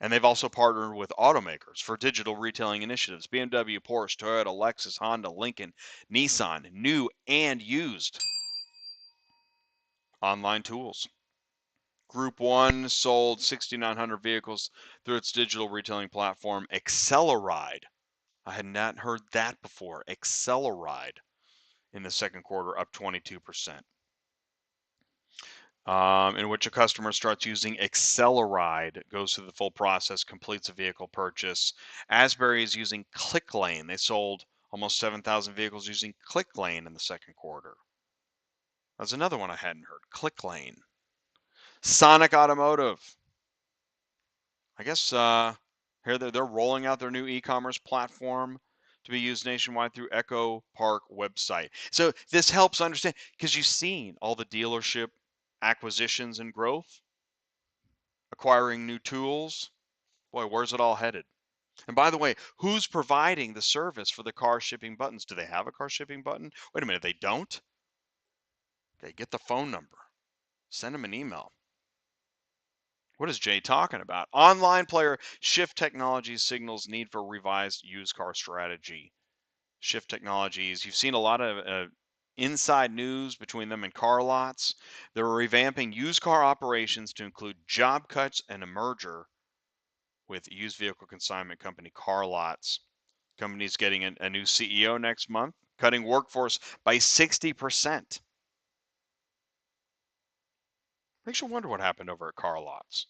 And they've also partnered with automakers for digital retailing initiatives. BMW, Porsche, Toyota, Lexus, Honda, Lincoln, Nissan, new and used online tools. Group 1 sold 6,900 vehicles through its digital retailing platform, Acceleride. I had not heard that before. Acceleride in the second quarter, up 22%. In which a customer starts using Acceleride, goes through the full process, completes a vehicle purchase. Asbury is using ClickLane. They sold almost 7,000 vehicles using ClickLane in the second quarter. That's another one I hadn't heard, ClickLane. Sonic Automotive. I guess here they're rolling out their new e-commerce platform to be used nationwide through Echo Park website. So this helps understand, because you've seen all the dealership acquisitions and growth, acquiring new tools. Boy, where's it all headed? And by the way, who's providing the service for the car shipping buttons? Do they have a car shipping button? Wait a minute, they don't? Okay, get the phone number. Send them an email. What is Jay talking about? Online player Shift Technologies signals need for revised used car strategy. Shift Technologies, you've seen a lot of inside news between them and car lots. They're revamping used car operations to include job cuts and a merger with used vehicle consignment company Car Lots. Company's getting a new CEO next month, cutting workforce by 60%. Makes you wonder what happened over at Car Lots.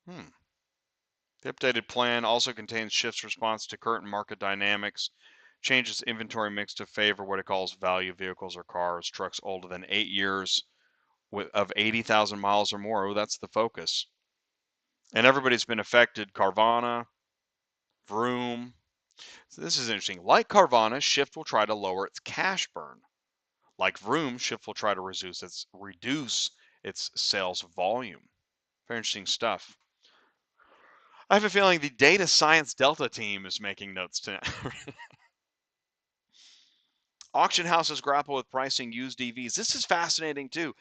The updated plan also contains Shift's response to current market dynamics, changes inventory mix to favor what it calls value vehicles or cars, trucks older than 8 years of 80,000 miles or more. Oh, that's the focus. And everybody's been affected. Carvana, Vroom. So this is interesting. Like Carvana, Shift will try to lower its cash burn. Like Vroom, Shift will try to reduce its sales volume. Very interesting stuff. I have a feeling the data science Delta team is making notes tonight. Auction houses grapple with pricing used EVs. This is fascinating too.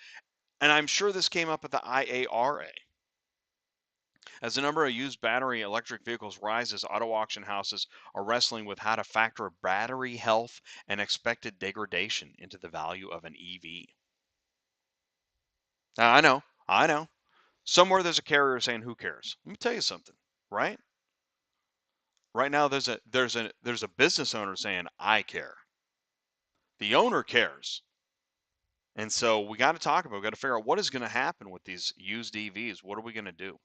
And I'm sure this came up at the IARA. As the number of used battery electric vehicles rises, auto auction houses are wrestling with how to factor battery health and expected degradation into the value of an EV. Now, I know. Somewhere there's a carrier saying, "Who cares?" Let me tell you something, right? Right now there's a business owner saying, "I care." The owner cares. And so we got to figure out what is going to happen with these used EVs. What are we going to do?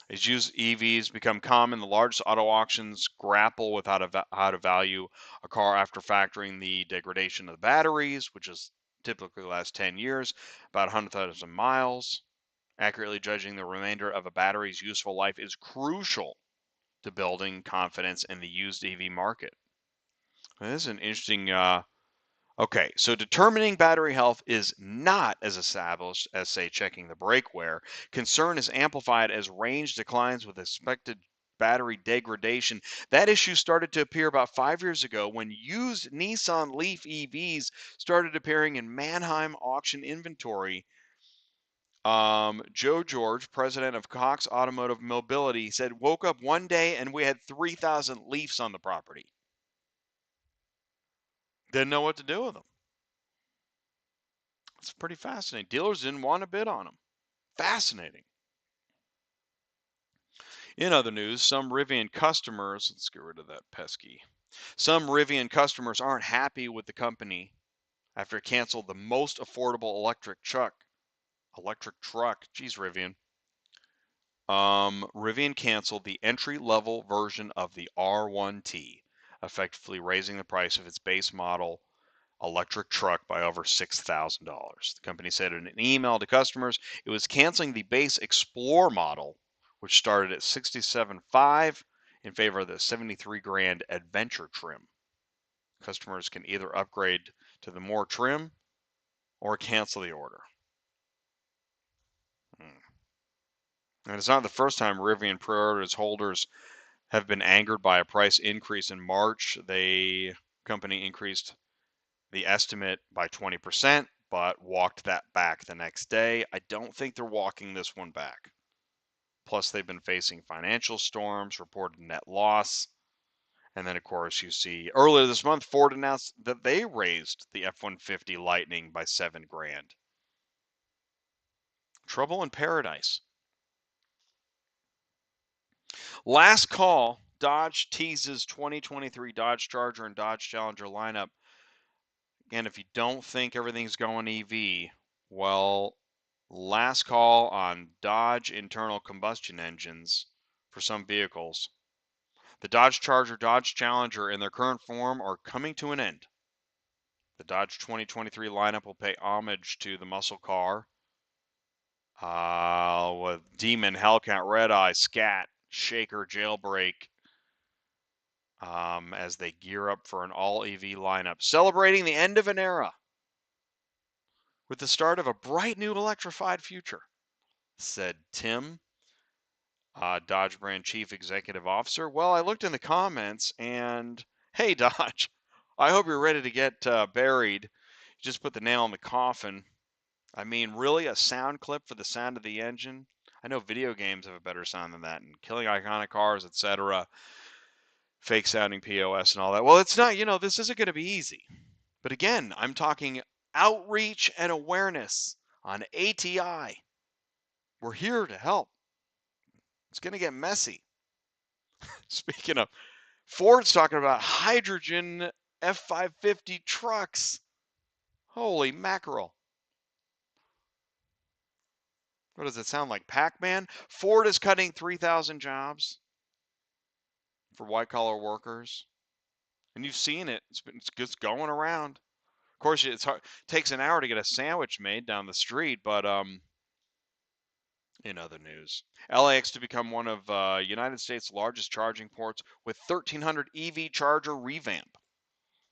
As used EVs become common, the largest auto auctions grapple with how to value a car after factoring the degradation of the batteries, which is typically the last 10 years, about 100,000 miles. Accurately judging the remainder of a battery's useful life is crucial to building confidence in the used EV market. This is an interesting. Okay, so determining battery health is not as established as, say, checking the brake wear. Concern is amplified as range declines with expected battery degradation. That issue started to appear about 5 years ago when used Nissan Leaf EVs started appearing in Mannheim auction inventory. Joe George, president of Cox Automotive Mobility, said, woke up one day and we had 3,000 Leafs on the property. Didn't know what to do with them. It's pretty fascinating. Dealers didn't want to bid on them. Fascinating. In other news, some Rivian customers, let's get rid of that pesky. Some Rivian customers aren't happy with the company after it canceled the most affordable electric truck. Geez, Rivian. Rivian canceled the entry-level version of the R1T, effectively raising the price of its base model electric truck by over $6,000. The company said in an email to customers it was canceling the base Explorer model, which started at $67,500 in favor of the $73,000 Adventure trim. Customers can either upgrade to the more trim or cancel the order. And it's not the first time Rivian pre-orders holders have been angered by a price increase. In March, the company increased the estimate by 20%, but walked that back the next day. I don't think they're walking this one back. Plus, they've been facing financial storms, reported net loss. And then, of course, you see earlier this month, Ford announced that they raised the F-150 Lightning by $7,000. Trouble in paradise. Last call, Dodge teases 2023 Dodge Charger and Dodge Challenger lineup. Again, if you don't think everything's going EV, well, last call on Dodge internal combustion engines for some vehicles. The Dodge Charger, Dodge Challenger in their current form are coming to an end. The Dodge 2023 lineup will pay homage to the muscle car with Demon, Hellcat, Red Eye, Scat, Shaker, Jailbreak, as they gear up for an all-EV lineup, celebrating the end of an era. with the start of a bright new electrified future, said Tim, Dodge brand chief executive officer. Well, I looked in the comments and hey, Dodge, I hope you're ready to get buried. You just put the nail in the coffin. I mean, really, a sound clip for the sound of the engine? I know video games have a better sound than that, and killing iconic cars, etc. Fake sounding POS and all that. Well, it's not, this isn't going to be easy. But again, I'm talking outreach and awareness on ATI. We're here to help. It's going to get messy. Speaking of, Ford's talking about hydrogen F-550 trucks. Holy mackerel. What does it sound like, Pac-Man? Ford is cutting 3,000 jobs for white-collar workers. And you've seen it. It's just going around. Of course, it takes an hour to get a sandwich made down the street, but in other news, LAX to become one of United States' largest charging ports with 1,300 EV charger revamp.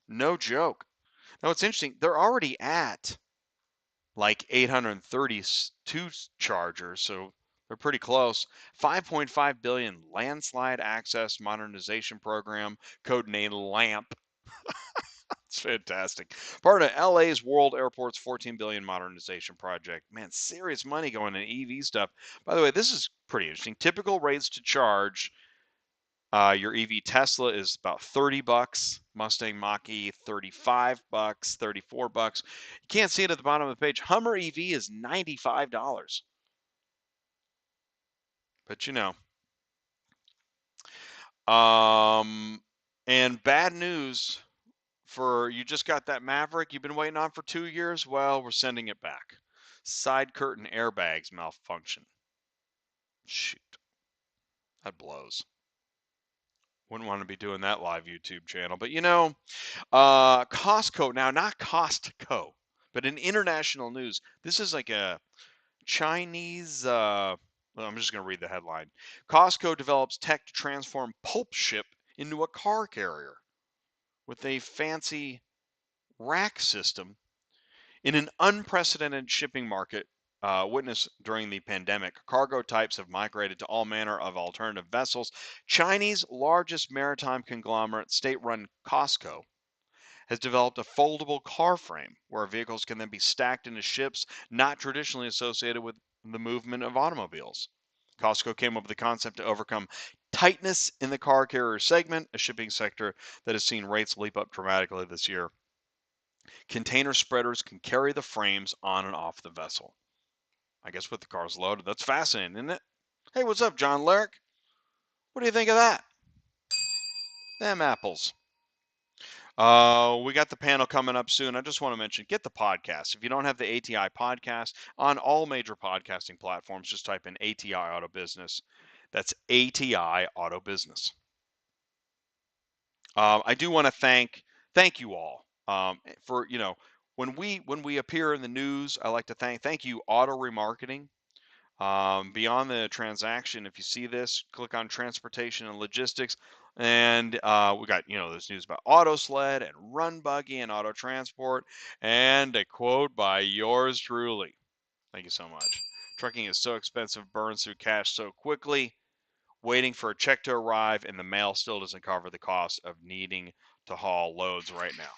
No joke. Now, it's interesting. They're already at like 832 chargers, so they're pretty close. 5.5 billion landslide access modernization program, codenamed LAMP. It's fantastic. Part of LA's World Airport's 14 billion modernization project. Man, serious money going in EV stuff. By the way, this is pretty interesting. Typical rates to charge your EV Tesla is about $30. Mustang Mach-E, $35, $34. You can't see it at the bottom of the page. Hummer EV is $95. But and bad news for you just got that Maverick you've been waiting on for 2 years. Well, we're sending it back. Side curtain airbags malfunction. Shoot, that blows. Wouldn't want to be doing that live YouTube channel. But Costco, now not Costco, but in international news, this is like a Chinese, well, I'm just going to read the headline. Costco develops tech to transform pulp ship into a car carrier with a fancy rack system in an unprecedented shipping market witnessed during the pandemic. Cargo types have migrated to all manner of alternative vessels. Chinese largest maritime conglomerate, state-run Costco, has developed a foldable car frame where vehicles can then be stacked into ships not traditionally associated with the movement of automobiles. Costco came up with the concept to overcome tightness in the car carrier segment, a shipping sector that has seen rates leap up dramatically this year. Container spreaders can carry the frames on and off the vessel. I guess with the cars loaded. That's fascinating, isn't it? Hey, what's up, John Larrick? What do you think of that? Them apples. We got the panel coming up soon. I just want to mention, get the podcast. If you don't have the ATI podcast, on all major podcasting platforms, just type in ATI Auto Business. That's ATI Auto Business. I do want to thank you all for, when we appear in the news, I like to thank you, Auto Remarketing. Beyond the transaction, if you see this, click on transportation and logistics, and we got there's news about Auto Sled and Run Buggy and Auto Transport, and a quote by yours truly. Thank you so much. Trucking is so expensive, burns through cash so quickly. Waiting for a check to arrive, and the mail still doesn't cover the cost of needing to haul loads right now.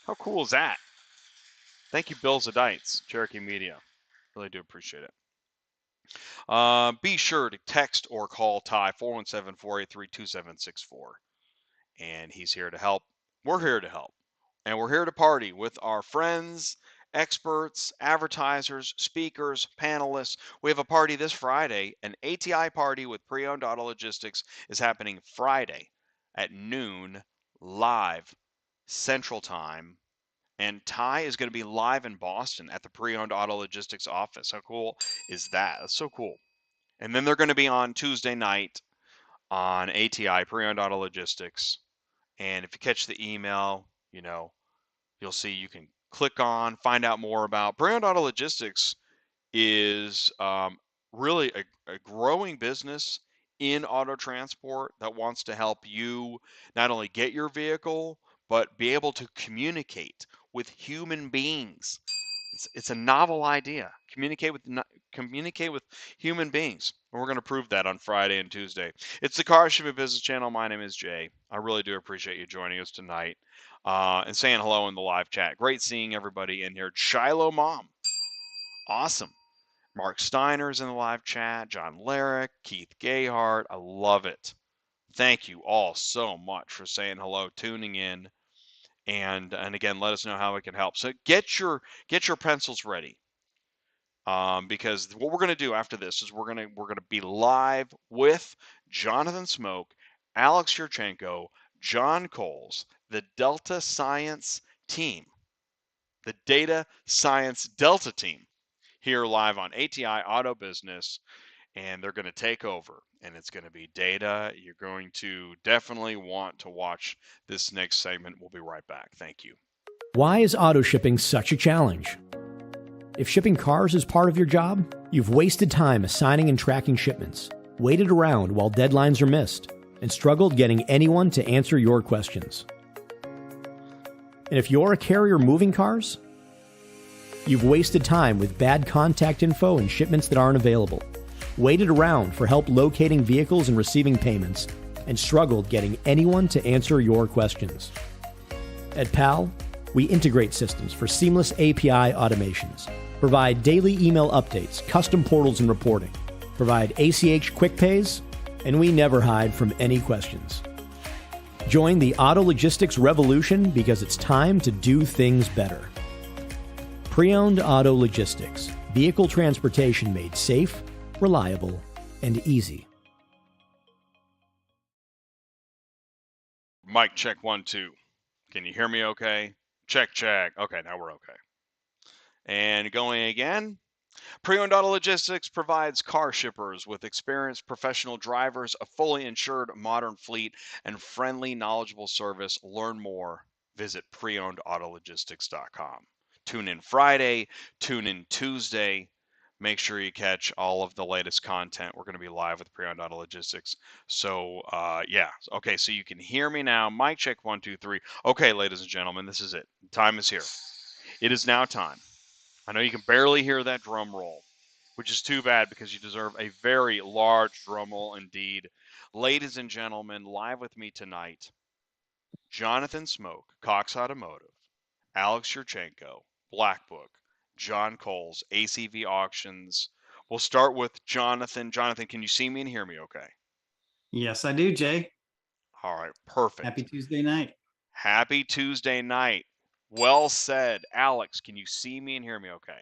How cool is that? Thank you, Bill Zadites, Cherokee Media. Really do appreciate it. Be sure to text or call Ty 417-483-2764. And he's here to help. We're here to help. And we're here to party with our friends, experts, advertisers, speakers, panelists. We have a party this Friday. An ATI party with Preowned Auto Logistics is happening Friday at noon, live, Central Time. And Ty is going to be live in Boston at the Preowned Auto Logistics office. How cool is that? That's so cool. And then they're going to be on Tuesday night on ATI, Preowned Auto Logistics. And if you catch the email, you'll see you can click on, find out more about. Preowned Auto Logistics is really a growing business in auto transport that wants to help you not only get your vehicle, but be able to communicate with human beings. It's a novel idea. Communicate with human beings. And we're going to prove that on Friday and Tuesday. It's the Car Shipping Business Channel. My name is Jay. I really do appreciate you joining us tonight and saying hello in the live chat. Great seeing everybody in here. Shiloh Mom. Awesome. Mark Steiner's in the live chat. John Larrick, Keith Gayhart. I love it. Thank you all so much for saying hello, tuning in. And again, let us know how we can help. So get your pencils ready, because what we're going to do after this is we're going to be live with Jonathan Smoke, Alex Yurchenko, John Coles, the Delta Science team, the Data Science Delta team, here live on ATI Auto Business, and they're going to take over, and it's going to be data. You're going to definitely want to watch this next segment. We'll be right back. Thank you. Why is auto shipping such a challenge? If shipping cars is part of your job, you've wasted time assigning and tracking shipments, waited around while deadlines are missed, and struggled getting anyone to answer your questions. And if you're a carrier moving cars, you've wasted time with bad contact info and shipments that aren't available, waited around for help locating vehicles and receiving payments, and struggled getting anyone to answer your questions. At PAL, we integrate systems for seamless API automations, provide daily email updates, custom portals and reporting, provide ACH quick pays, and we never hide from any questions. Join the auto logistics revolution because it's time to do things better. Preowned Auto Logistics, vehicle transportation made safe, reliable, and easy. Mic check 1 2. Can you hear me okay? Check. Okay, now we're okay. And going again. Preowned Auto Logistics provides car shippers with experienced professional drivers, a fully insured modern fleet, and friendly, knowledgeable service. Learn more. Visit preownedautologistics.com. Tune in Friday, tune in Tuesday. Make sure you catch all of the latest content. We're going to be live with Preowned Auto Logistics. So, yeah. Okay, so you can hear me now. Mic check 1 2 3. Okay, ladies and gentlemen, this is it. Time is here. It is now time. I know you can barely hear that drum roll, which is too bad because you deserve a very large drum roll indeed. Ladies and gentlemen, live with me tonight, Jonathan Smoke, Cox Automotive, Alex Yurchenko, Black Book, John Coles, ACV Auctions. We'll start with Jonathan. Jonathan, can you see me and hear me okay? Yes, I do, Jay. All right, perfect. Happy Tuesday night. Happy Tuesday night. Well said. Alex, can you see me and hear me okay?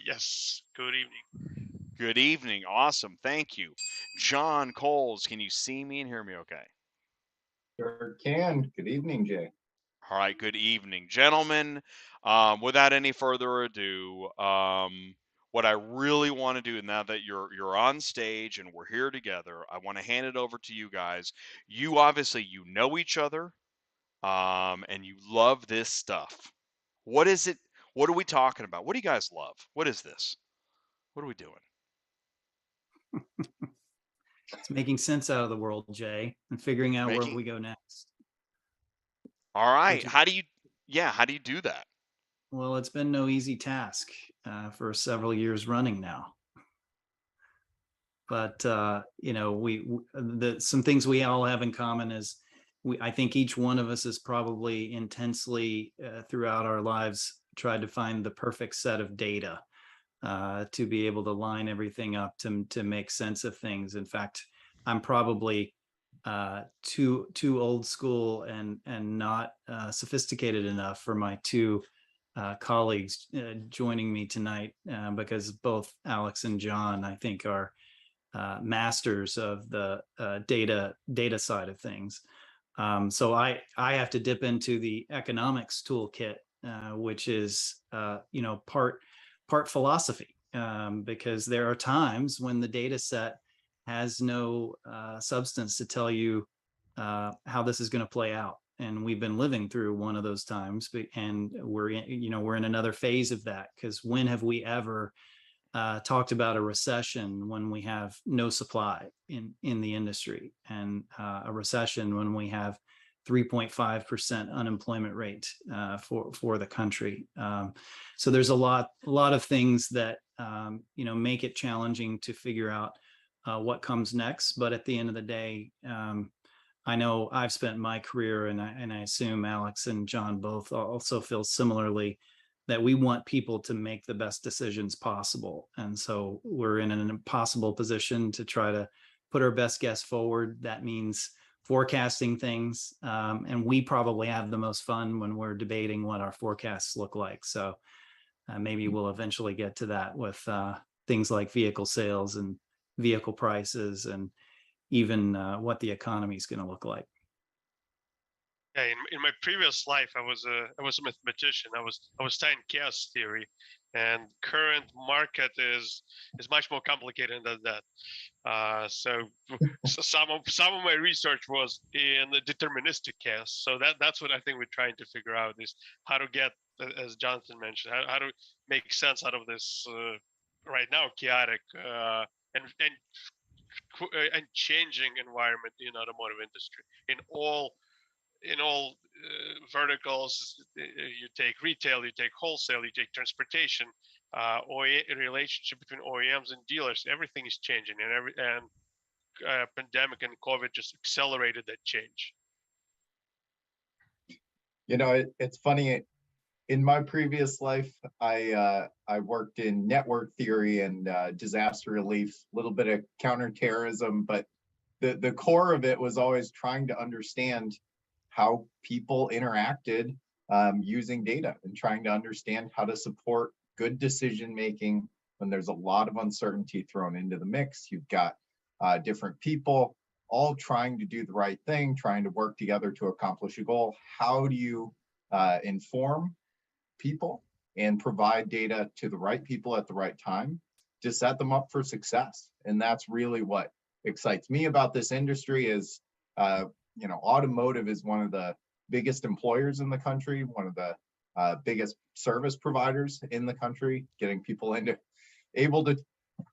Yes. Good evening. Good evening. Awesome. Thank you. John Coles, can you see me and hear me okay? Sure can. Good evening, Jay. All right. Good evening, gentlemen. Without any further ado, what I really want to do now that you're on stage and we're here together, I want to hand it over to you guys. You obviously know each other, and you love this stuff. What is it? What are we talking about? What do you guys love? What is this? What are we doing? It's making sense out of the world, Jay, and figuring out where we go next. All right. How do you do that? Well, it's been no easy task for several years running now. But some things we all have in common is I think each one of us has probably intensely throughout our lives tried to find the perfect set of data to be able to line everything up to make sense of things. In fact, I'm probably too old school and not sophisticated enough for my two colleagues joining me tonight, because both Alex and John, I think, are masters of the data side of things. So I have to dip into the economics toolkit, which is part philosophy, because there are times when the data set has no substance to tell you how this is going to play out. And we've been living through one of those times, and we're in another phase of that, because when have we ever talked about a recession when we have no supply in the industry, and a recession when we have 3.5% unemployment rate for the country. So there's a lot of things that make it challenging to figure out what comes next. But at the end of the day, I know I've spent my career, and I assume Alex and John both also feel similarly, that we want people to make the best decisions possible. And so we're in an impossible position to try to put our best guess forward. That means forecasting things. And we probably have the most fun when we're debating what our forecasts look like. So maybe we'll eventually get to that with things like vehicle sales and vehicle prices, and even what the economy is going to look like. Yeah, in my previous life, I was a mathematician. I was studying chaos theory, and current market is much more complicated than that. So some of my research was in the deterministic chaos. So that's what I think we're trying to figure out, is how to get, as Jonathan mentioned, how to make sense out of this right now chaotic and changing environment in automotive industry in all verticals. You take retail, you take wholesale, you take transportation, relationship between OEMs and dealers. Everything is changing, and pandemic and COVID just accelerated that change. It's funny. In my previous life, I worked in network theory and disaster relief, a little bit of counterterrorism, but the core of it was always trying to understand how people interacted using data, and trying to understand how to support good decision making when there's a lot of uncertainty thrown into the mix. You've got different people all trying to do the right thing, trying to work together to accomplish a goal. How do you inform people and provide data to the right people at the right time to set them up for success? And that's really what excites me about this industry. Is automotive is one of the biggest employers in the country, one of the biggest service providers in the country, getting people able to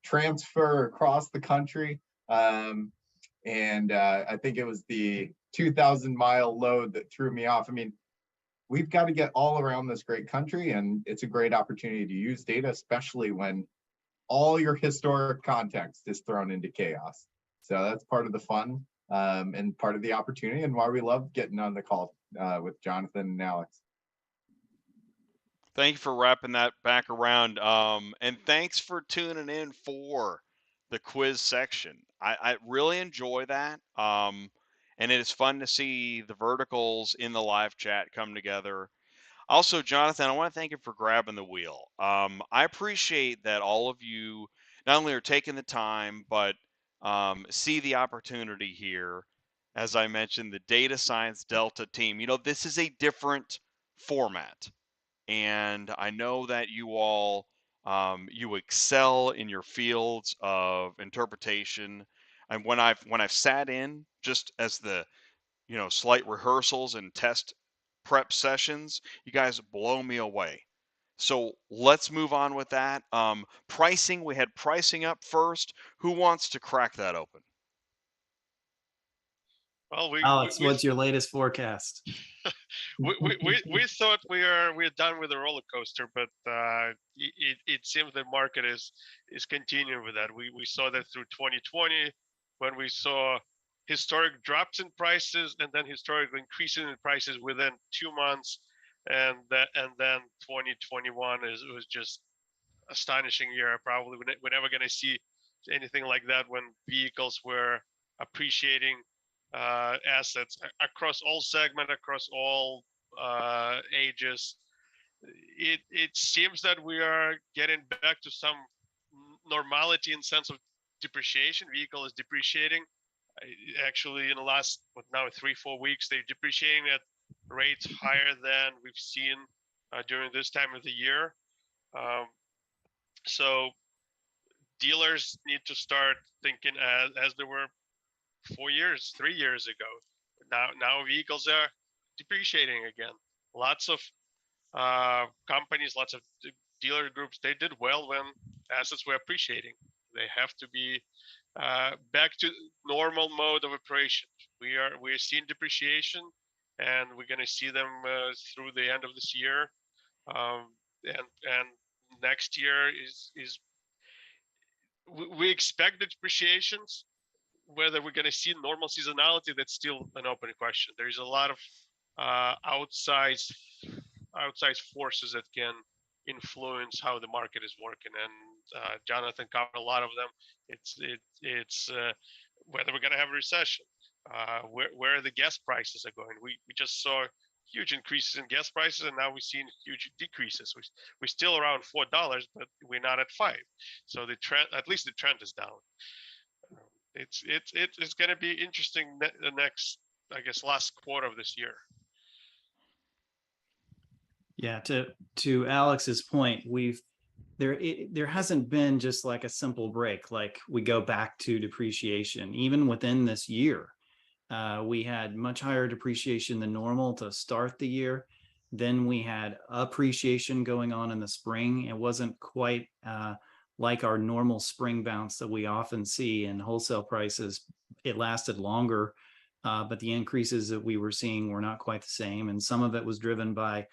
transfer across the country. And I think it was the 2,000-mile load that threw me off. I mean, we've got to get all around this great country, and it's a great opportunity to use data, especially when all your historic context is thrown into chaos. So that's part of the fun and part of the opportunity, and why we love getting on the call with Jonathan and Alex. Thank you for wrapping that back around. And thanks for tuning in for the quiz section. I really enjoy that. And it is fun to see the verticals in the live chat come together. Also, Jonathan, I want to thank you for grabbing the wheel. I appreciate that all of you not only are taking the time, but see the opportunity here. As I mentioned, the Data Science Delta team, this is a different format. And I know that you all, you excel in your fields of interpretation. And when I've sat in just as the, slight rehearsals and test prep sessions, you guys blow me away. So let's move on with that. Pricing, we had pricing up first. Who wants to crack that open? Well, Alex, what's your latest forecast? we thought we're done with the roller coaster, but it seems the market is continuing with that. We saw that through 2020, when we saw historic drops in prices and then historic increases in prices within 2 months, and then 2021 was just astonishing year. Probably we're never going to see anything like that, when vehicles were appreciating assets across all segments, across all ages. It seems that we are getting back to some normality in sense of depreciation. Vehicle is depreciating. Actually, in the last 3-4 weeks, they're depreciating at rates higher than we've seen during this time of the year. So dealers need to start thinking as they were 3 years ago. Now vehicles are depreciating again. Lots of companies, lots of dealer groups, they did well when assets were appreciating. They have to be back to normal mode of operation. We're seeing depreciation, and we're going to see them through the end of this year, and next year is we expect the depreciations. Whether we're going to see normal seasonality, that's still an open question. There's a lot of outsized forces that can influence how the market is working, and Jonathan covered a lot of them. It's whether we're going to have a recession, where the gas prices are going. We just saw huge increases in gas prices, and now we're seeing huge decreases. We're still around $4, but we're not at $5. So the trend, at least the trend, is down. It's going to be interesting the next, I guess, last quarter of this year. Yeah, to Alex's point, there hasn't been just like a simple break, like we go back to depreciation. Even within this year, we had much higher depreciation than normal to start the year. Then we had appreciation going on in the spring. It wasn't quite like our normal spring bounce that we often see in wholesale prices. It lasted longer, but the increases that we were seeing were not quite the same. And some of it was driven by,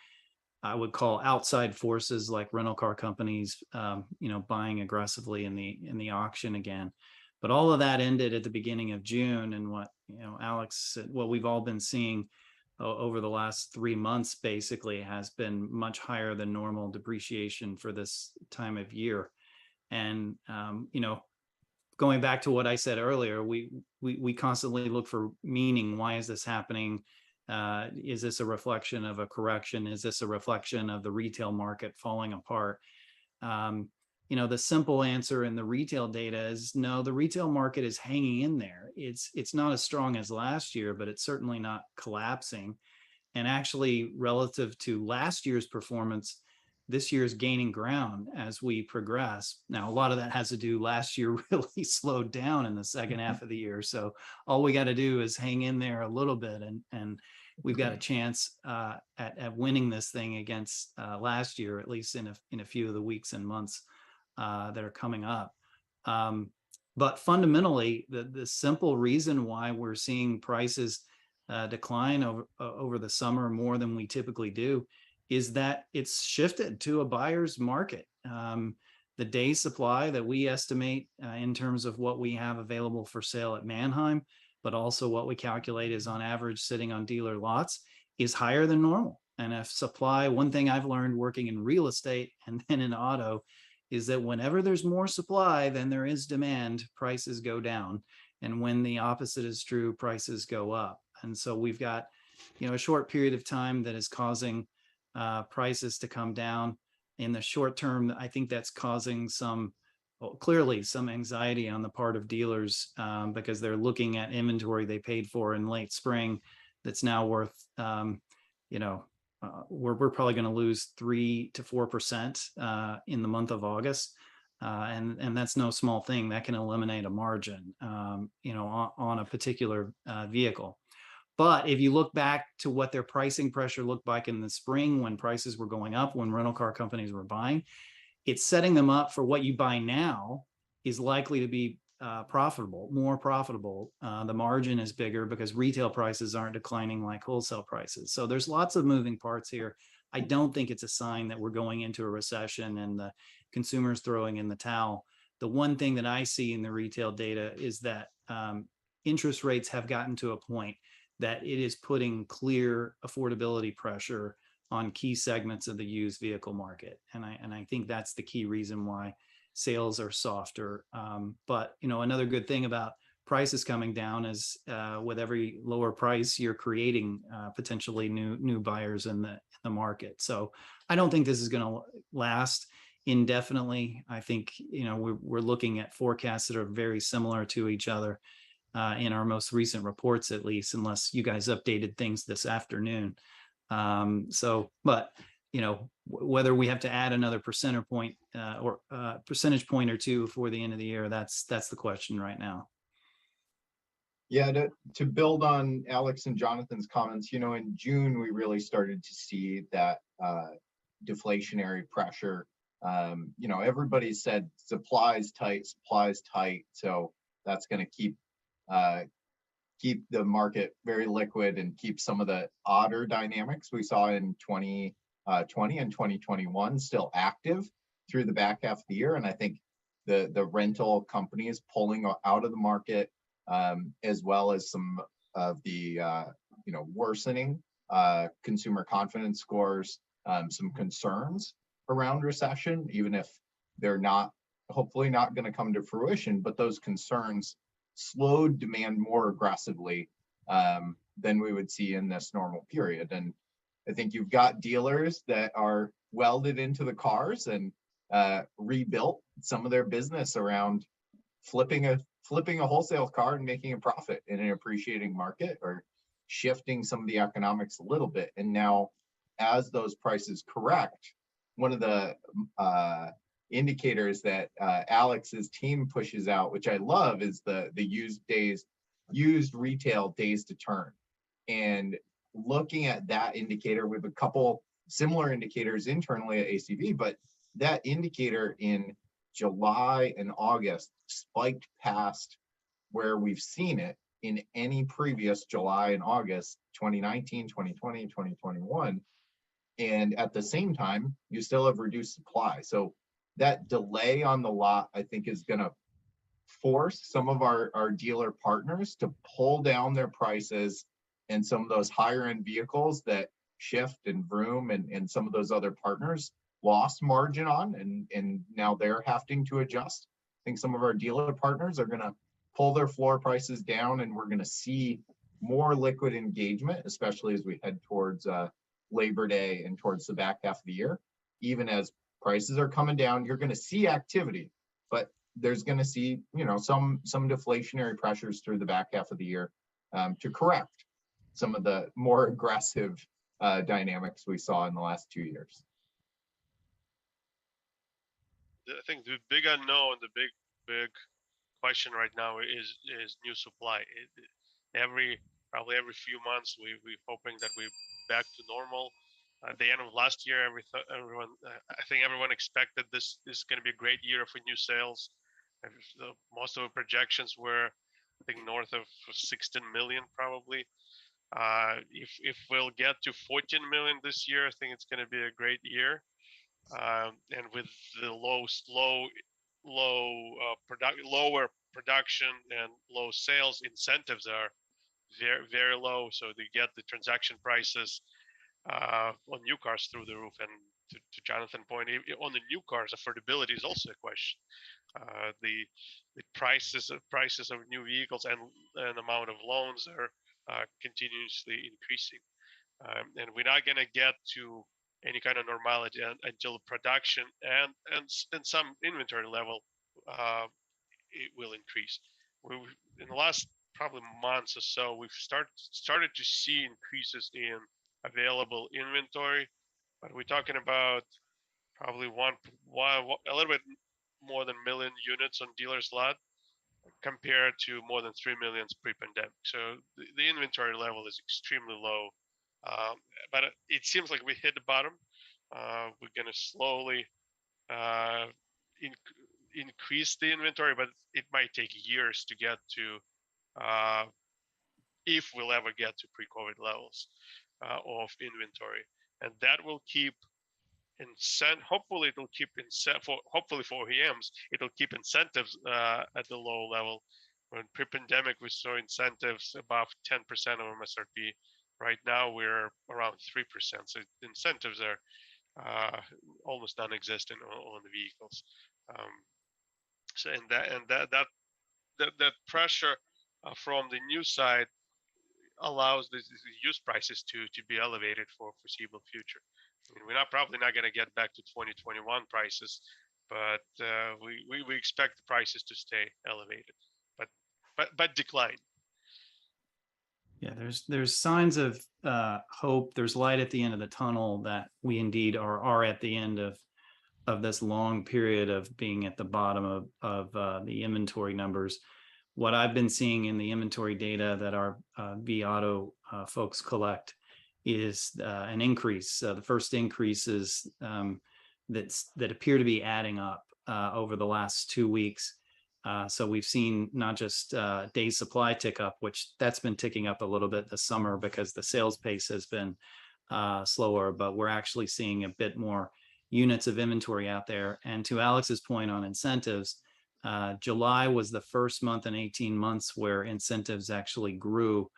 I would call, outside forces like rental car companies, buying aggressively in the auction again. But all of that ended at the beginning of June, and what Alex said, what we've all been seeing over the last 3 months basically has been much higher than normal depreciation for this time of year. And going back to what I said earlier, we constantly look for meaning. Why is this happening? Is this a reflection of a correction? Is this a reflection of the retail market falling apart? The simple answer in the retail data is no, the retail market is hanging in there. It's not as strong as last year, but it's certainly not collapsing. And actually, relative to last year's performance, this year is gaining ground as we progress. Now, a lot of that has to do, last year really slowed down in the second half of the year. So all we got to do is hang in there a little bit, and we've got a chance at winning this thing against last year, at least in a few of the weeks and months that are coming up. But fundamentally, the simple reason why we're seeing prices decline over the summer more than we typically do is that it's shifted to a buyer's market. The day supply that we estimate in terms of what we have available for sale at Manheim, but also what we calculate is on average sitting on dealer lots, is higher than normal. And if supply, one thing I've learned working in real estate and then in auto, is that whenever there's more supply than there is demand, prices go down. And when the opposite is true, prices go up. And so we've got, a short period of time that is causing prices to come down. In the short term, I think that's causing clearly some anxiety on the part of dealers because they're looking at inventory they paid for in late spring that's now worth, we're probably going to lose 3 to 4% in the month of August. And that's no small thing. That can eliminate a margin, on a particular vehicle. But if you look back to what their pricing pressure looked like in the spring when prices were going up, when rental car companies were buying, it's setting them up for what you buy now is likely to be more profitable. The margin is bigger because retail prices aren't declining like wholesale prices. So there's lots of moving parts here. I don't think it's a sign that we're going into a recession and the consumers throwing in the towel. The one thing that I see in the retail data is that interest rates have gotten to a point that it is putting clear affordability pressure on key segments of the used vehicle market. And I think that's the key reason why sales are softer. But another good thing about prices coming down is with every lower price, you're creating potentially new buyers in the market. So I don't think this is going to last indefinitely. I think we're looking at forecasts that are very similar to each other in our most recent reports, at least, unless you guys updated things this afternoon. But whether we have to add another percentage point or two before the end of the year, that's the question right now. Yeah, to build on Alex and Jonathan's comments, in June, we really started to see that deflationary pressure. Everybody said supply's tight, so that's going to keep the market very liquid and keep some of the odder dynamics we saw in 2020 and 2021 still active through the back half of the year. And I think the rental companies pulling out of the market, as well as some of the worsening consumer confidence scores, some concerns around recession, even if they're not, hopefully not going to come to fruition, but those concerns slowed demand more aggressively than we would see in this normal period. And I think you've got dealers that are welded into the cars and rebuilt some of their business around flipping a wholesale car and making a profit in an appreciating market, or shifting some of the economics a little bit. And now, as those prices correct, one of the indicators that Alex's team pushes out, which I love, is the used retail days to turn. And looking at that indicator with a couple similar indicators internally at ACV, but that indicator in July and August spiked past where we've seen it in any previous July and August, 2019, 2020, 2021. And at the same time, you still have reduced supply. So that delay on the lot, I think, is going to force some of our dealer partners to pull down their prices, and some of those higher end vehicles that Shift and Vroom and some of those other partners lost margin on, and now they're having to adjust. I think some of our dealer partners are going to pull their floor prices down, and we're going to see more liquid engagement, especially as we head towards Labor Day and towards the back half of the year. Even as prices are coming down, you're going to see activity, but there's going to see, some deflationary pressures through the back half of the year to correct some of the more aggressive dynamics we saw in the last 2 years. I think the big unknown, the big question right now is new supply. Probably every few months we're hoping that we're back to normal. At the end of last year, I think everyone expected this is going to be a great year for new sales. Most of the projections were, I think, north of 16 million probably. If we'll get to 14 million this year, I think it's going to be a great year. And with the lower production and low sales, incentives are very, very low. So they get the transaction prices on new cars through the roof. And to Jonathan's point, on the new cars, affordability is also a question. The prices of new vehicles and amount of loans are continuously increasing. And we're not going to get to any kind of normality until production and some inventory level it will increase. In the last probably months or so, we've started to see increases in available inventory, but we're talking about probably a little bit more than 1 million units on dealers' lot, compared to more than 3 million pre-pandemic. So the inventory level is extremely low. But it seems like we hit the bottom. We're going to slowly increase the inventory, but it might take years to get to, if we'll ever get to pre-COVID levels of inventory. And that will keep hopefully it'll keep hopefully for OEMs, it'll keep incentives at the low level. When pre-pandemic we saw incentives above 10% of MSRP. Right now we're around 3%. So incentives are almost non-existent on the vehicles. So that pressure from the new side allows the used prices to be elevated for foreseeable future. I mean, we're probably not going to get back to 2021 prices, but we expect the prices to stay elevated, but decline. Yeah, there's signs of hope. There's light at the end of the tunnel that we indeed are at the end of this long period of being at the bottom of the inventory numbers. What I've been seeing in the inventory data that our vAuto folks collect is an increase. The first increases that appear to be adding up over the last 2 weeks. So we've seen not just days supply tick up, which that's been ticking up a little bit this summer because the sales pace has been slower, but we're actually seeing a bit more units of inventory out there. And to Alex's point on incentives, July was the first month in 18 months where incentives actually grew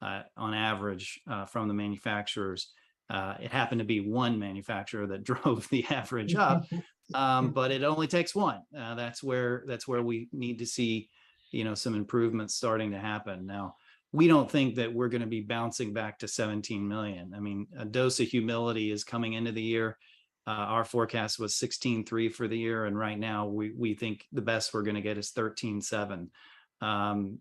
on average from the manufacturers. It happened to be one manufacturer that drove the average up, but it only takes one. That's where we need to see, some improvements starting to happen. Now, we don't think that we're going to be bouncing back to 17 million. I mean, a dose of humility is coming into the year. Our forecast was 16.3 for the year, and right now we think the best we're going to get is 13.7.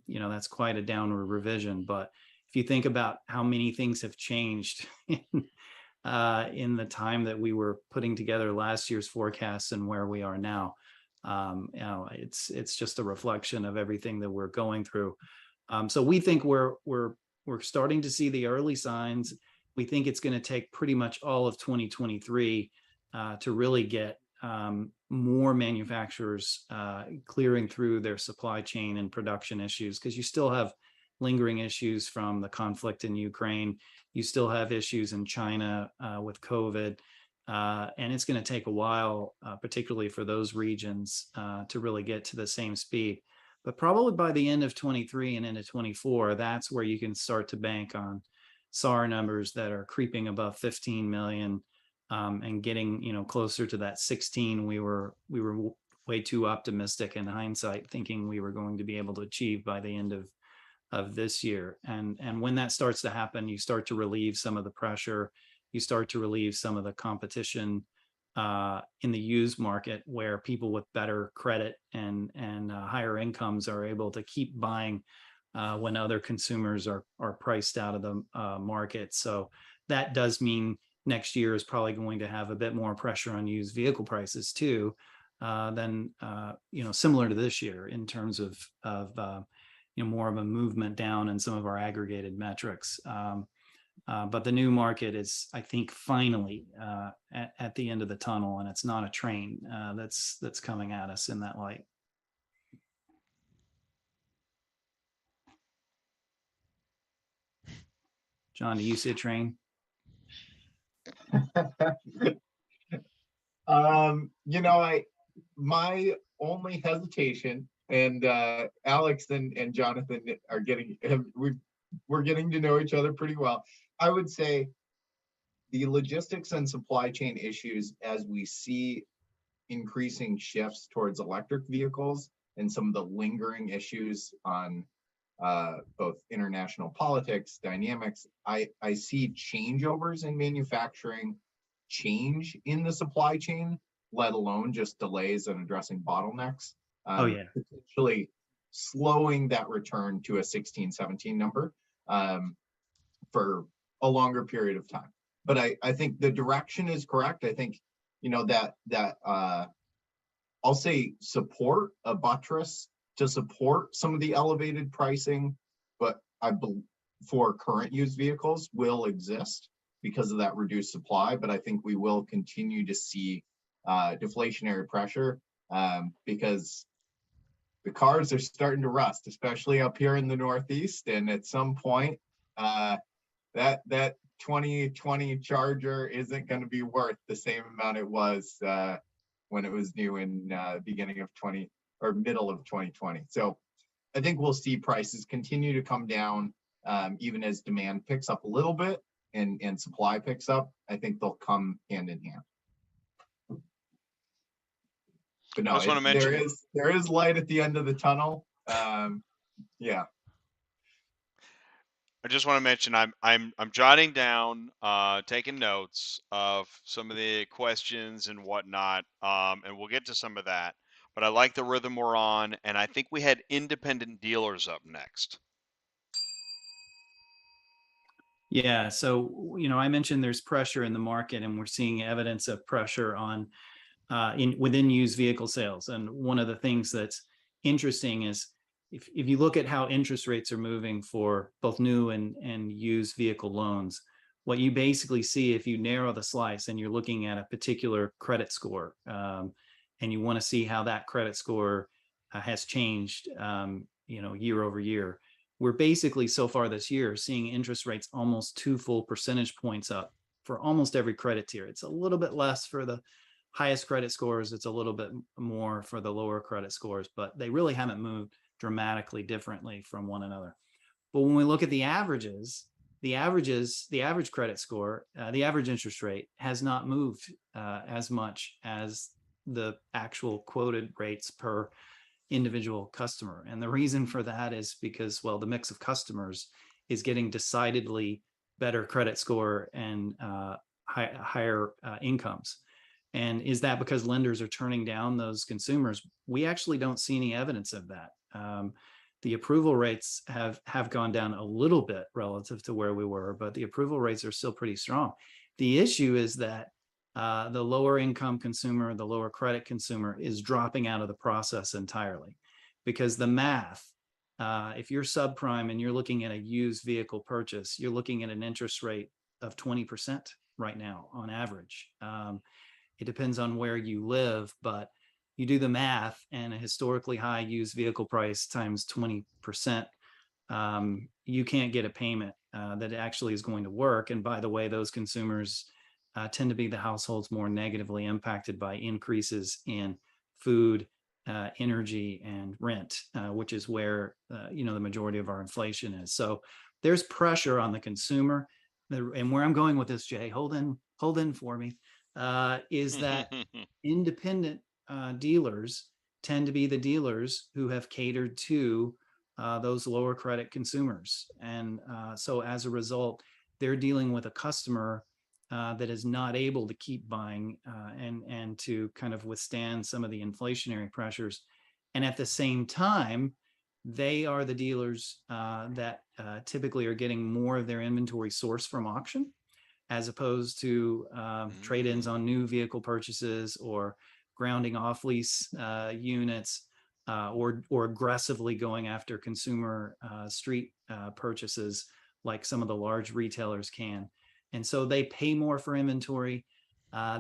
That's quite a downward revision. But if you think about how many things have changed in the time that we were putting together last year's forecasts and where we are now, it's just a reflection of everything that we're going through. So we think we're starting to see the early signs. We think it's going to take pretty much all of 2023 to really get more manufacturers clearing through their supply chain and production issues, because you still have lingering issues from the conflict in Ukraine. You still have issues in China with COVID, and it's going to take a while, particularly for those regions, to really get to the same speed. But probably by the end of 23 and into 24, that's where you can start to bank on SAR numbers that are creeping above 15 million and getting, closer to that 16. We were way too optimistic in hindsight, thinking we were going to be able to achieve by the end of this year. And when that starts to happen, you start to relieve some of the pressure. You start to relieve some of the competition in the used market, where people with better credit and higher incomes are able to keep buying when other consumers are priced out of the market. So that does mean next year is probably going to have a bit more pressure on used vehicle prices too, than similar to this year in terms of more of a movement down in some of our aggregated metrics. But the new market is, I think, finally at the end of the tunnel, and it's not a train that's coming at us in that light. John, do you see a train? My only hesitation, and Alex and Jonathan we're getting to know each other pretty well. I would say the logistics and supply chain issues, as we see increasing shifts towards electric vehicles and some of the lingering issues on both international politics, dynamics, I see changeovers in manufacturing, change in the supply chain, let alone just delays and addressing bottlenecks. Potentially slowing that return to a 16, 17 number for a longer period of time. But I think the direction is correct. I think, that I'll say support a buttress to support some of the elevated pricing, but I believe for current used vehicles will exist because of that reduced supply. But I think we will continue to see deflationary pressure because the cars are starting to rust, especially up here in the Northeast. And at some point, that 2020 Charger isn't going to be worth the same amount it was when it was new in beginning of middle of 2020. So I think we'll see prices continue to come down even as demand picks up a little bit and supply picks up. I think they'll come hand in hand. But no, there is light at the end of the tunnel. Yeah. I just want to mention I'm jotting down, taking notes of some of the questions and whatnot, and we'll get to some of that. But I like the rhythm we're on, and I think we had independent dealers up next. Yeah, so I mentioned there's pressure in the market, and we're seeing evidence of pressure on within used vehicle sales. And one of the things that's interesting is if you look at how interest rates are moving for both new and used vehicle loans, what you basically see if you narrow the slice and you're looking at a particular credit score, and you want to see how that credit score has changed, year over year. We're basically so far this year seeing interest rates almost 2 full percentage points up for almost every credit tier. It's a little bit less for the highest credit scores. It's a little bit more for the lower credit scores, but they really haven't moved dramatically differently from one another. But when we look at the averages, the average credit score, the average interest rate has not moved as much as the actual quoted rates per individual customer. And the reason for that is because, well, the mix of customers is getting decidedly better credit score and higher incomes. And is that because lenders are turning down those consumers? We actually don't see any evidence of that. The approval rates have gone down a little bit relative to where we were, but the approval rates are still pretty strong. The issue is that the lower income consumer, the lower credit consumer is dropping out of the process entirely, because the math, if you're subprime and you're looking at a used vehicle purchase, you're looking at an interest rate of 20% right now on average. It depends on where you live, but you do the math, and a historically high used vehicle price times 20%, you can't get a payment that actually is going to work. And by the way, those consumers tend to be the households more negatively impacted by increases in food, energy, and rent, which is where the majority of our inflation is. So there's pressure on the consumer. And where I'm going with this, Jay, hold in for me, is that independent dealers tend to be the dealers who have catered to those lower credit consumers. And so as a result, they're dealing with a customer that is not able to keep buying and to kind of withstand some of the inflationary pressures. And at the same time, they are the dealers that typically are getting more of their inventory sourced from auction, as opposed to trade-ins on new vehicle purchases or grounding off lease units, or aggressively going after consumer street purchases like some of the large retailers can. And so they pay more for inventory.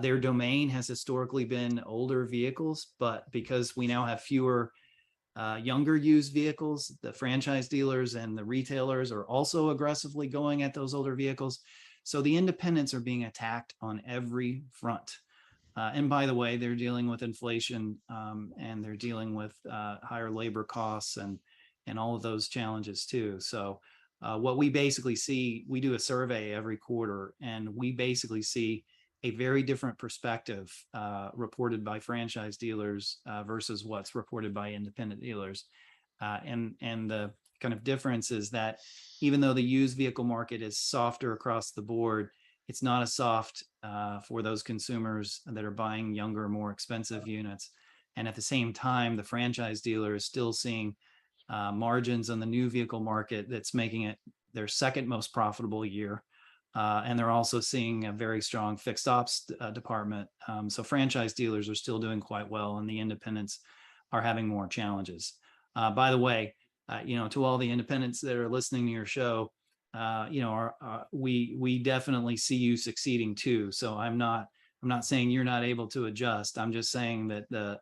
Their domain has historically been older vehicles, but because we now have fewer younger used vehicles, the franchise dealers and the retailers are also aggressively going at those older vehicles. So the independents are being attacked on every front. And by the way, they're dealing with inflation, and they're dealing with higher labor costs and all of those challenges too. So what we basically see, we do a survey every quarter, and we basically see a very different perspective reported by franchise dealers versus what's reported by independent dealers. And the kind of difference is that even though the used vehicle market is softer across the board, it's not as soft for those consumers that are buying younger, more expensive units. And at the same time, the franchise dealer is still seeing margins on the new vehicle market that's making it their second most profitable year. And they're also seeing a very strong fixed ops department. So franchise dealers are still doing quite well, and the independents are having more challenges. By the way, to all the independents that are listening to your show, we definitely see you succeeding too. So I'm not saying you're not able to adjust. I'm just saying that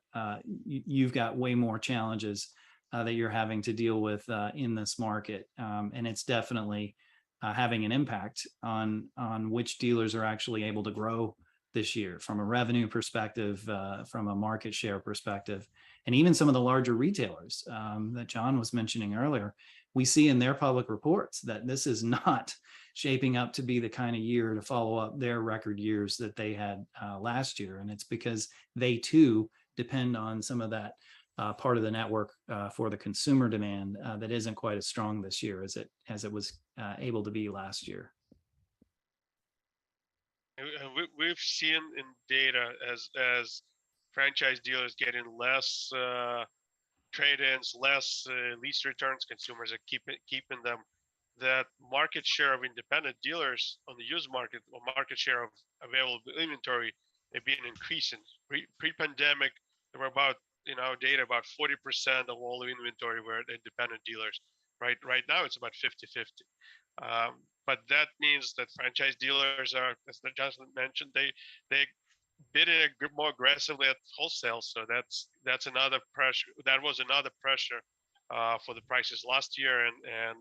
you've got way more challenges that you're having to deal with in this market, and it's definitely having an impact on which dealers are actually able to grow this year from a revenue perspective, from a market share perspective, and even some of the larger retailers that John was mentioning earlier. We see in their public reports that this is not shaping up to be the kind of year to follow up their record years that they had last year. And it's because they too depend on some of that part of the network for the consumer demand that isn't quite as strong this year as it was able to be last year. We've seen in data as franchise dealers getting less trade-ins, less lease returns, consumers are keeping them, that market share of independent dealers on the used market, or market share of available inventory, have been increasing. Pre-pandemic, there were about, data about 40% of all the inventory were independent dealers. Right now, it's about 50-50. But that means that franchise dealers are, as the gentleman mentioned, they bidding more aggressively at wholesale. So that's another pressure. That was another pressure for the prices last year and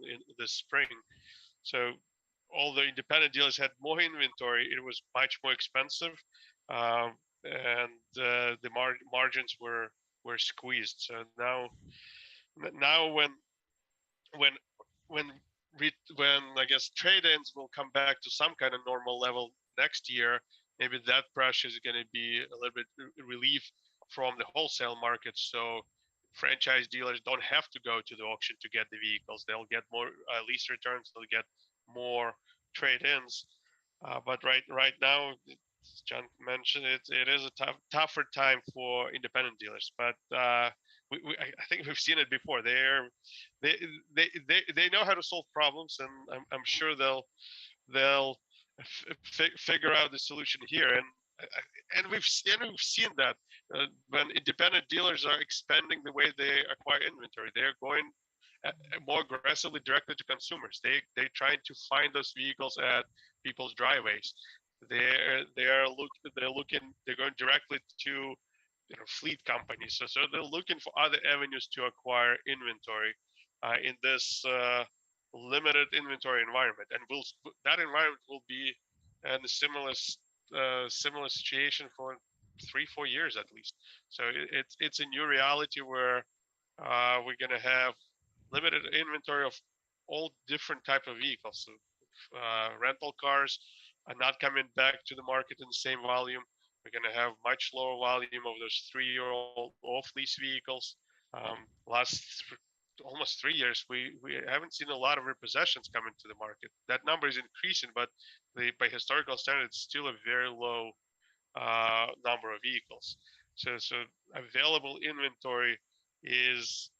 in the spring. So all the independent dealers had more inventory. It was much more expensive, and the margins were squeezed. So now when when when I guess trade-ins will come back to some kind of normal level next year, maybe that pressure is going to be a little bit relief from the wholesale market. So franchise dealers don't have to go to the auction to get the vehicles. They'll get more lease returns. They'll get more trade-ins. But right now, as John mentioned, it is a tougher time for independent dealers. But I think we've seen it before. They know how to solve problems, and I'm sure they'll figure out the solution here. And we've seen that when independent dealers are expanding the way they acquire inventory, they're going more aggressively directly to consumers. They're trying to find those vehicles at people's driveways. They're going directly to fleet companies. So they're looking for other avenues to acquire inventory in this limited inventory environment, and that environment will be in a similar situation for 3-4 years at least. So it's a new reality where we're going to have limited inventory of all different type of vehicles. So rental cars are not coming back to the market in the same volume. We're going to have much lower volume of those 3-year-old off-lease vehicles. Last almost 3 years, we haven't seen a lot of repossessions come into the market. That number is increasing, but by historical standards, it's still a very low number of vehicles. So available inventory is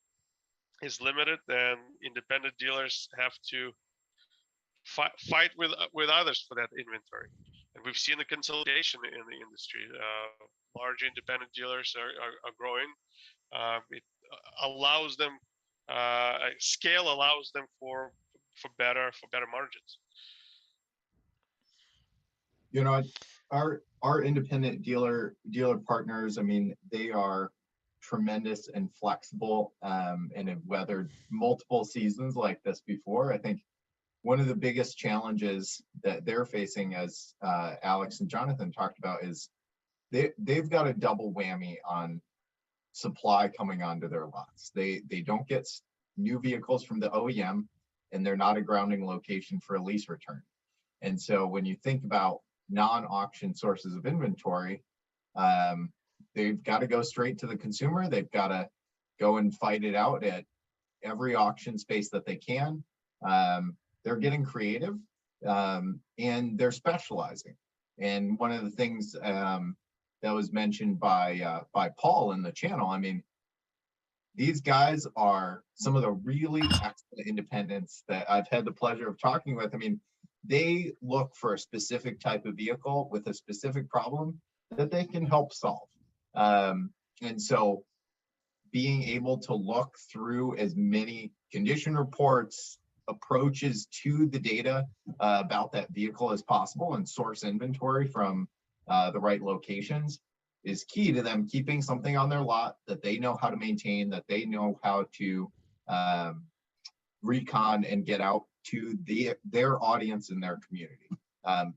limited, and independent dealers have to fight with others for that inventory. And we've seen the consolidation in the industry. Large independent dealers are growing. It allows them scale allows them for better margins. Our independent dealer partners, I mean, they are tremendous and flexible, and have weathered multiple seasons like this before. I think one of the biggest challenges that they're facing, as Alex and Jonathan talked about, is they've got a double whammy on supply coming onto their lots. They don't get new vehicles from the OEM, and they're not a grounding location for a lease return. And so when you think about non-auction sources of inventory, they've got to go straight to the consumer. They've got to go and fight it out at every auction space that they can. They're getting creative, and they're specializing. And one of the things that was mentioned by Paul in the channel, I mean, these guys are some of the really excellent independents that I've had the pleasure of talking with. I mean, they look for a specific type of vehicle with a specific problem that they can help solve. And so being able to look through as many condition reports, approaches to the data about that vehicle as possible, and source inventory from the right locations is key to them keeping something on their lot that they know how to maintain, that they know how to recon and get out to their audience in their community.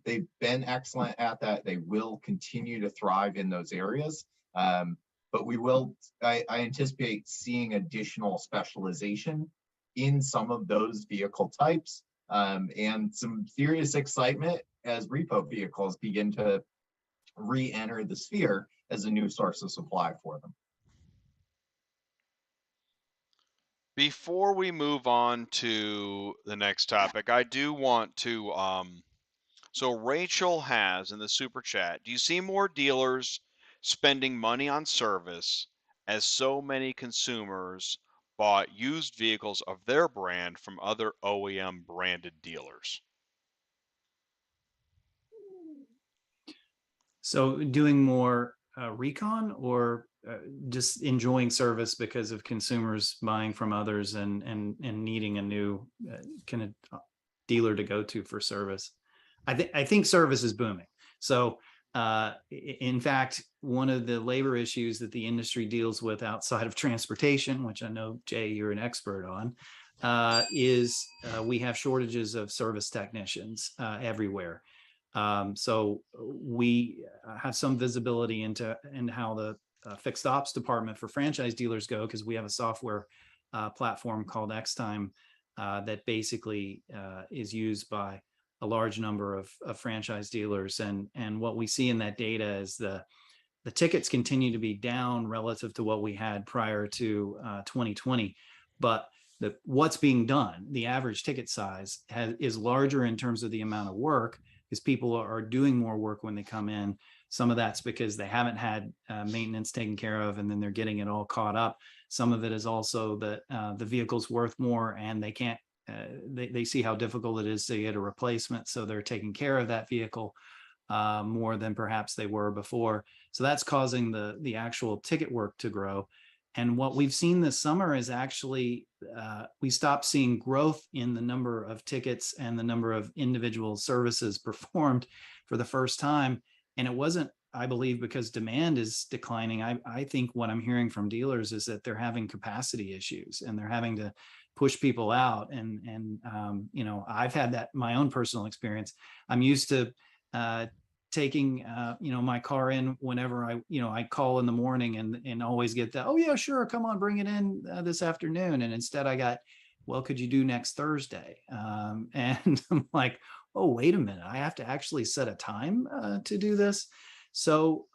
They've been excellent at that. They will continue to thrive in those areas. But I anticipate seeing additional specialization in some of those vehicle types, and some serious excitement as repo vehicles begin to re-enter the sphere as a new source of supply for them. Before we move on to the next topic, I do want to, so Rachel has in the super chat, do you see more dealers spending money on service as so many consumers bought used vehicles of their brand from other OEM branded dealers? So doing more recon, or just enjoying service because of consumers buying from others and needing a new kind of dealer to go to for service? I think service is booming. So In fact, one of the labor issues that the industry deals with outside of transportation, which I know, Jay, you're an expert on, is we have shortages of service technicians everywhere. So we have some visibility into how the fixed ops department for franchise dealers go, because we have a software platform called Xtime that basically is used by a large number of franchise dealers. And what we see in that data is the tickets continue to be down relative to what we had prior to 2020, but what's being done, the average ticket size is larger in terms of the amount of work, because people are doing more work when they come in. Some of that's because they haven't had maintenance taken care of, and then they're getting it all caught up. Some of it is also that the vehicle's worth more, and they can't. They see how difficult it is to get a replacement, so they're taking care of that vehicle more than perhaps they were before. So that's causing the actual ticket work to grow. And what we've seen this summer is actually we stopped seeing growth in the number of tickets and the number of individual services performed for the first time. And it wasn't, I believe, because demand is declining. I think what I'm hearing from dealers is that they're having capacity issues and they're having to push people out. And you know, I've had that my own personal experience. I'm used to taking you know, my car in whenever I call in the morning and always get that, oh yeah, sure, come on, bring it in this afternoon. And instead I got, well, could you do next Thursday? And I'm like, oh, wait a minute, I have to actually set a time to do this. So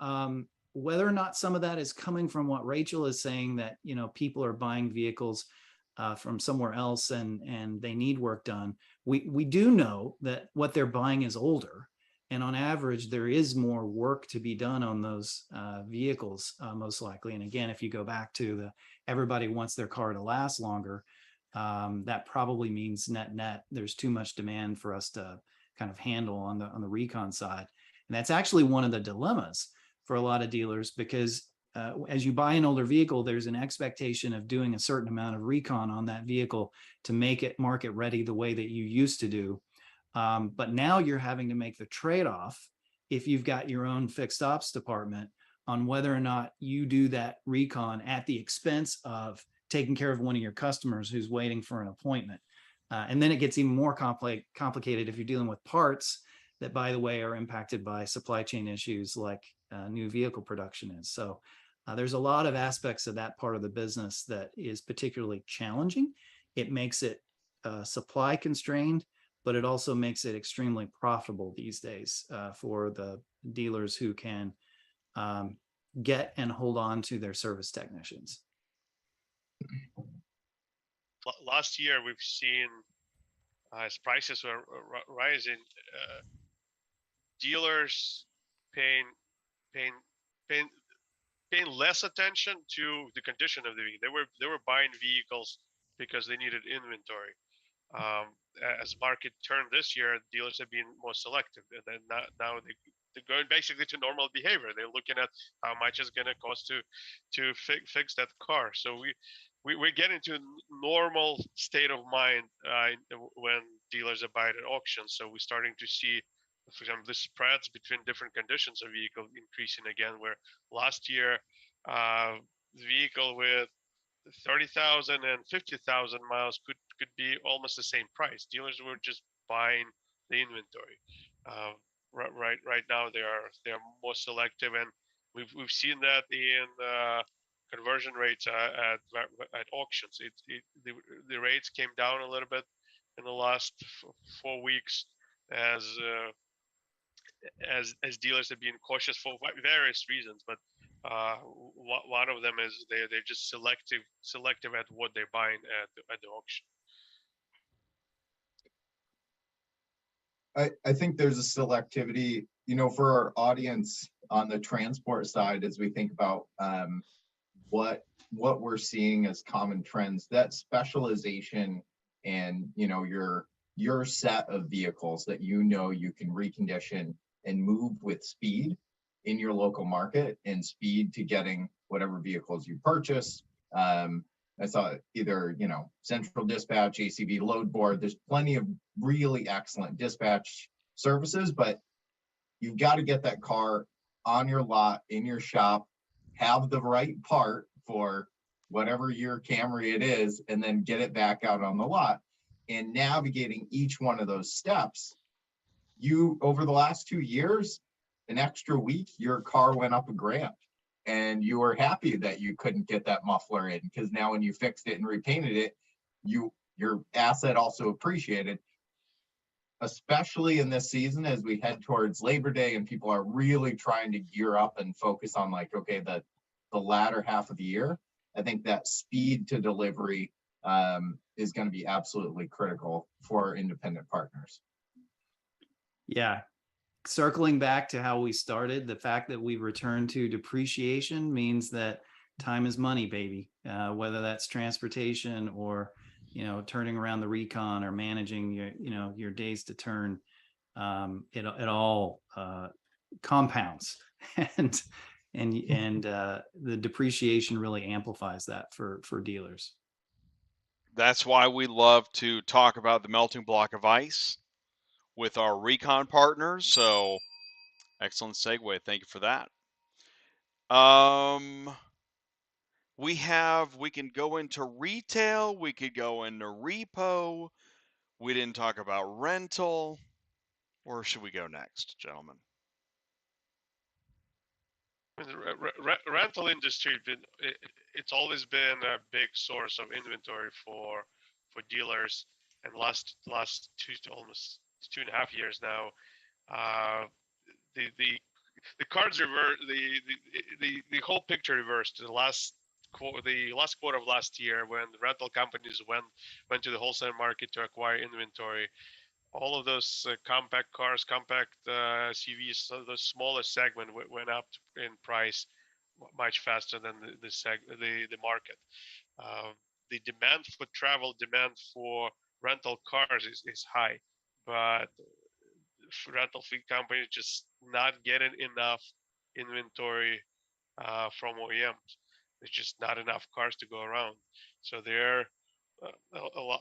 whether or not some of that is coming from what Rachel is saying, that, you know, people are buying vehicles from somewhere else and they need work done. We do know that what they're buying is older. And on average, there is more work to be done on those vehicles, most likely. And again, if you go back to everybody wants their car to last longer, that probably means net, there's too much demand for us to kind of handle on the Recon side. And that's actually one of the dilemmas for a lot of dealers, because as you buy an older vehicle, there's an expectation of doing a certain amount of Recon on that vehicle to make it market ready the way that you used to do. But now you're having to make the trade-off, if you've got your own fixed ops department, on whether or not you do that Recon at the expense of taking care of one of your customers who's waiting for an appointment. And then it gets even more complicated if you're dealing with parts that, by the way, are impacted by supply chain issues like new vehicle production is. So there's a lot of aspects of that part of the business that is particularly challenging. It makes it supply constrained, but it also makes it extremely profitable these days for the dealers who can get and hold on to their service technicians. Last year, we've seen as prices were rising, dealers paying less attention to the condition of the vehicle. They were buying vehicles because they needed inventory. As market turned this year, dealers have been more selective, and then now they're going basically to normal behavior. They're looking at how much it's going to cost to fix that car. So we're getting to normal state of mind when dealers are buying at auctions. So we're starting to see, for example, the spreads between different conditions of vehicle increasing again, where last year the vehicle with 30,000 and 50,000 miles could be almost the same price. Dealers were just buying the inventory. Right now they are more selective, and we've seen that in conversion rates at auctions. The rates came down a little bit in the last 4 weeks as dealers have been cautious for various reasons, but one of them is they're just selective at what they're buying at the auction. I think there's a selectivity, you know, for our audience on the transport side, as we think about what we're seeing as common trends, that specialization and, you know, your set of vehicles that, you know, you can recondition and move with speed in your local market and speed to getting whatever vehicles you purchase. I saw either, you know, central dispatch, ACV load board. There's plenty of really excellent dispatch services, but You've got to get that car on your lot, in your shop, have the right part for whatever your Camry it is, and then get it back out on the lot. And navigating each one of those steps, you, over the last 2 years, an extra week, your car went up $1,000. And you were happy that you couldn't get that muffler in, because now when you fixed it and repainted it, your asset also appreciated. Especially in this season, as we head towards Labor Day and people are really trying to gear up and focus on, like, okay, the latter half of the year, I think that speed to delivery is going to be absolutely critical for our independent partners. Yeah. Circling back to how we started, the fact that we've returned to depreciation means that time is money, baby. Whether that's transportation or, turning around the Recon or managing your days to turn, it all compounds, and the depreciation really amplifies that for dealers. That's why we love to talk about the melting block of ice with our Recon partners. So excellent segue. Thank you for that. We can go into retail. We could go into repo. We didn't talk about rental. Where should we go next, gentlemen? The rental industry, it's always been a big source of inventory for dealers, and almost 2.5 years now, the cards reversed. The whole picture reversed. The last quarter of last year, when the rental companies went to the wholesale market to acquire inventory, all of those compact cars, compact CVs, so the smaller segment went up in price much faster than the market. The demand for travel, demand for rental cars is high, but rental fleet companies just not getting enough inventory from OEMs. There's just not enough cars to go around. So a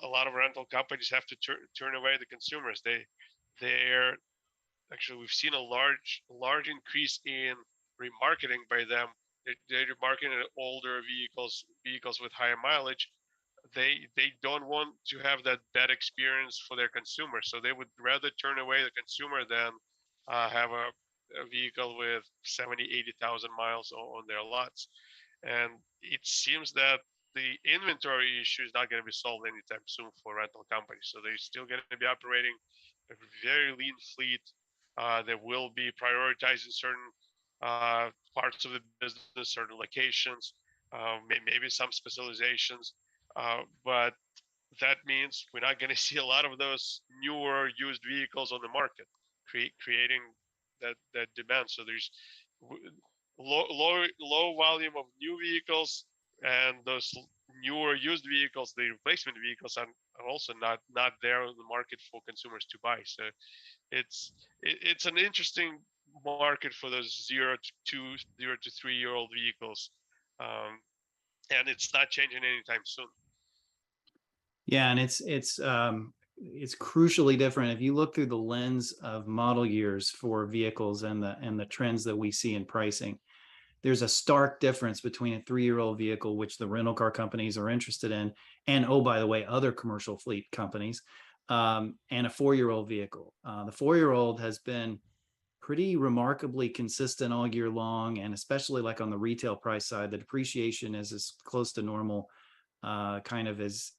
lot of rental companies have to turn away the consumers. They're actually, we've seen a large increase in remarketing by them. They're remarketing older vehicles with higher mileage. They don't want to have that bad experience for their consumers, so they would rather turn away the consumer than have a vehicle with 70,000-80,000 miles on their lots. And it seems that the inventory issue is not going to be solved anytime soon for rental companies. So they're still going to be operating a very lean fleet. They will be prioritizing certain parts of the business, certain locations, maybe some specializations. But that means we're not going to see a lot of those newer used vehicles on the market, creating that demand. So there's low volume of new vehicles, and those newer used vehicles, the replacement vehicles, are also not there on the market for consumers to buy. So it's an interesting market for those 0 to 3 year old vehicles, and it's not changing anytime soon. Yeah, and it's crucially different if you look through the lens of model years for vehicles and the trends that we see in pricing. There's a stark difference between a 3-year-old vehicle, which the rental car companies are interested in, and, oh, by the way, other commercial fleet companies, and a 4-year-old vehicle. The 4-year-old has been pretty remarkably consistent all year long, and especially like on the retail price side, the depreciation is as close to normal kind of as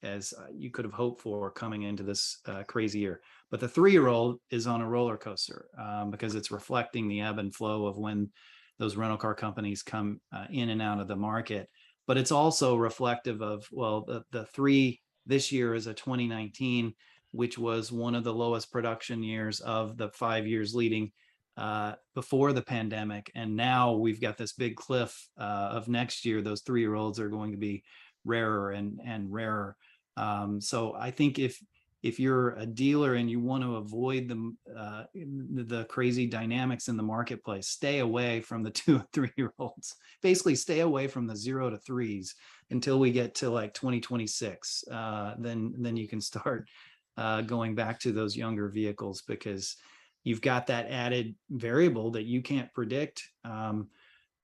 you could have hoped for coming into this crazy year. But the 3-year-old is on a roller coaster because it's reflecting the ebb and flow of when those rental car companies come in and out of the market. But it's also reflective of, well, the 3 this year is a 2019, which was one of the lowest production years of the 5 years leading before the pandemic. And now we've got this big cliff of next year. Those 3-year-olds are going to be rarer and rarer. So I think if you're a dealer and you want to avoid the crazy dynamics in the marketplace, stay away from the 2 and 3-year-olds. Basically, stay away from the 0 to 3s until we get to like 2026. Then you can start going back to those younger vehicles, because you've got that added variable that you can't predict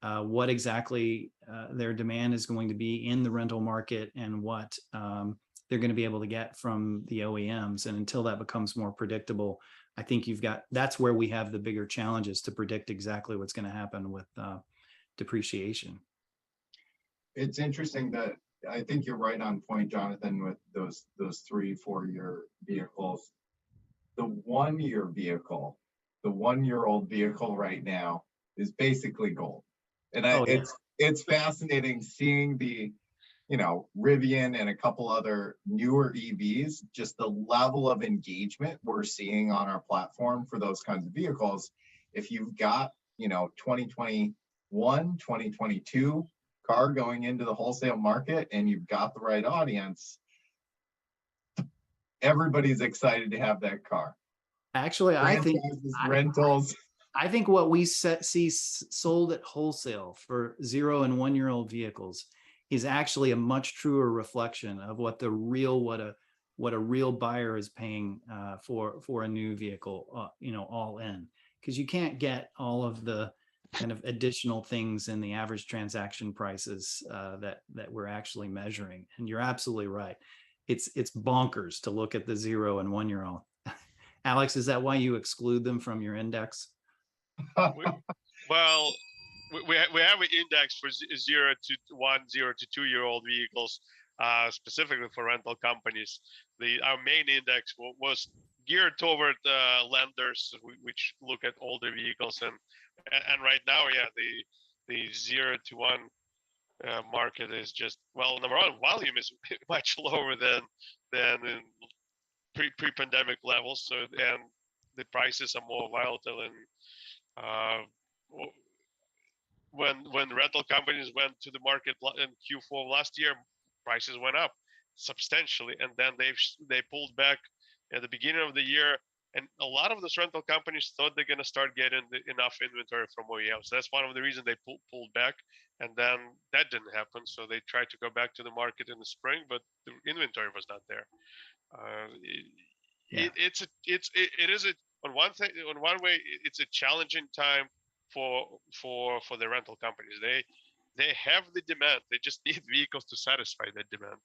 what exactly their demand is going to be in the rental market and what they're going to be able to get from the OEMs. And until that becomes more predictable, I think that's where we have the bigger challenges to predict exactly what's going to happen with depreciation. It's interesting that I think you're right on point, Jonathan, with those 3-4 year vehicles. The 1 year vehicle, the 1-year-old vehicle right now is basically gold. And it's fascinating seeing the, Rivian and a couple other newer EVs, just the level of engagement we're seeing on our platform for those kinds of vehicles. If you've got, 2021, 2022 car going into the wholesale market and you've got the right audience, everybody's excited to have that car. Actually, I think rentals. I think what we see sold at wholesale for 0 and 1-year-old vehicles is actually a much truer reflection of what a real buyer is paying for a new vehicle, all in, because you can't get all of the kind of additional things in the average transaction prices that we're actually measuring. And you're absolutely right. It's bonkers to look at the 0 and 1-year-old. Alex, is that why you exclude them from your index? Well, we have an index for 0 to 1, 0 to 2-year-old vehicles, specifically for rental companies. Our main index was geared toward lenders, which look at older vehicles, and right now, the 0 to 1 market is just, well, number one, volume is much lower than in pre-pandemic levels. So, and the prices are more volatile, and when rental companies went to the market in Q4 last year, prices went up substantially, and then they pulled back at the beginning of the year. And a lot of those rental companies thought they're going to start getting enough inventory from OEMs. That's one of the reasons they pulled back, and then that didn't happen. So they tried to go back to the market in the spring, but the inventory was not there. On one way, it's a challenging time for the rental companies. They have the demand. They just need vehicles to satisfy that demand.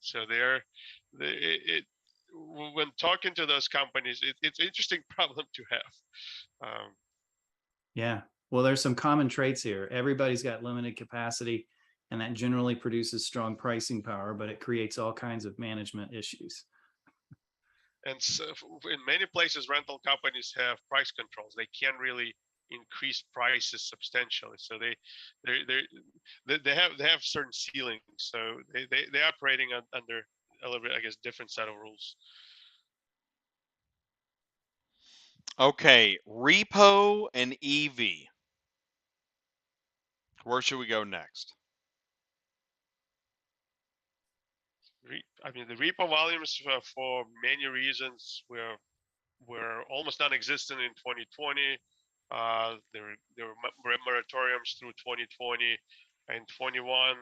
So when talking to those companies, it's an interesting problem to have. Yeah, well, there's some common traits here. Everybody's got limited capacity, and that generally produces strong pricing power, but it creates all kinds of management issues. And so in many places, rental companies have price controls. They can't really increase prices substantially. So they have certain ceilings. So they're operating under a little bit, I guess, different set of rules. Okay, repo and EV. Where should we go next? I mean, the repo volumes for many reasons were almost non-existent in 2020. There were moratoriums through 2020 and 21.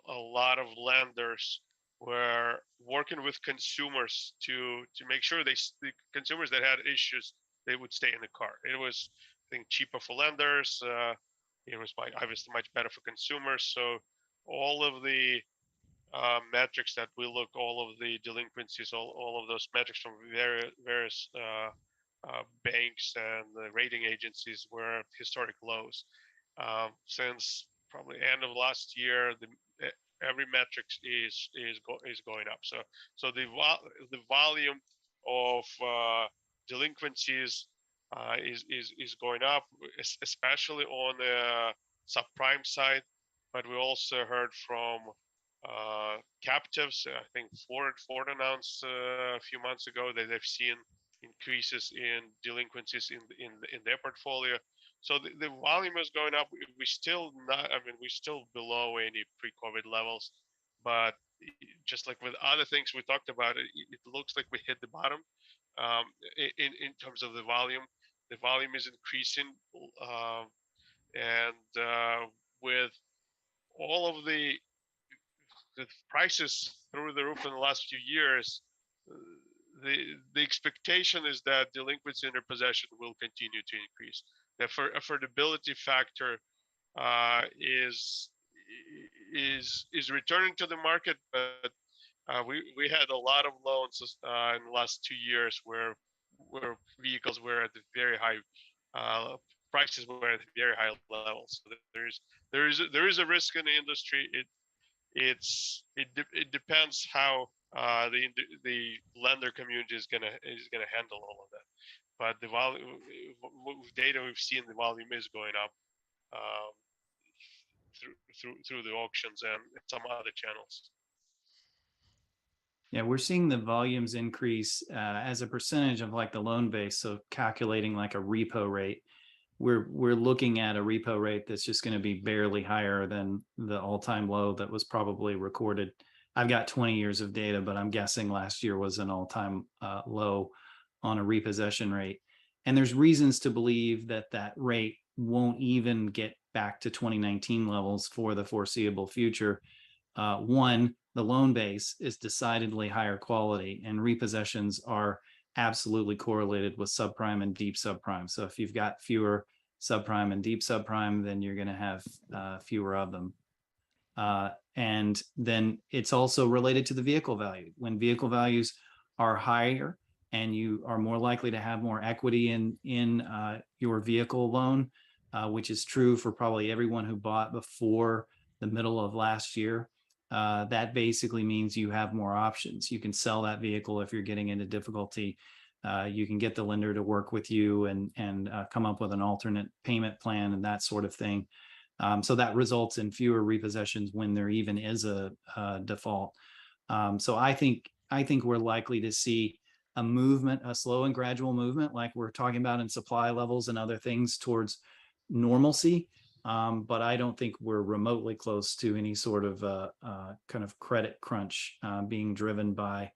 A lot of lenders were working with consumers to make sure the consumers that had issues, they would stay in the car. It was, I think, cheaper for lenders. It was obviously much better for consumers. So all of the metrics that we look, all of the delinquencies, all of those metrics from various banks and the rating agencies were historic lows. Since probably end of last year, every metric is going up. So the volume of delinquencies is going up, especially on the subprime side. But we also heard from captives. I think Ford announced a few months ago that they've seen increases in delinquencies in their portfolio. So the volume is going up. We're still below any pre-COVID levels, but just like with other things we talked about, it looks like we hit the bottom in terms of the volume. The volume is increasing, and with all of the prices through the roof in the last few years, the expectation is that delinquency and repossession will continue to increase. The affordability factor is returning to the market, but we had a lot of loans in the last 2 years where vehicles were at the very high prices were at very high levels. So there is a risk in the industry. It depends how the lender community is gonna handle all of that. But the volume data we've seen, the volume is going up through the auctions and some other channels. Yeah, we're seeing the volumes increase as a percentage of like the loan base. So calculating like a repo rate, we're looking at a repo rate that's just going to be barely higher than the all-time low that was probably recorded. I've got 20 years of data, but I'm guessing last year was an all-time low on a repossession rate. And there's reasons to believe that that rate won't even get back to 2019 levels for the foreseeable future. One, the loan base is decidedly higher quality, and repossessions are absolutely correlated with subprime and deep subprime. So if you've got fewer subprime and deep subprime, then you're going to have fewer of them. And then it's also related to the vehicle value. When vehicle values are higher and you are more likely to have more equity in your vehicle loan, which is true for probably everyone who bought before the middle of last year, that basically means you have more options. You can sell that vehicle if you're getting into difficulty. You can get the lender to work with you and come up with an alternate payment plan and that sort of thing. So that results in fewer repossessions when there even is a default. So I think we're likely to see a movement, a slow and gradual movement, like we're talking about in supply levels and other things, towards normalcy. But I don't think we're remotely close to any sort of kind of credit crunch being driven by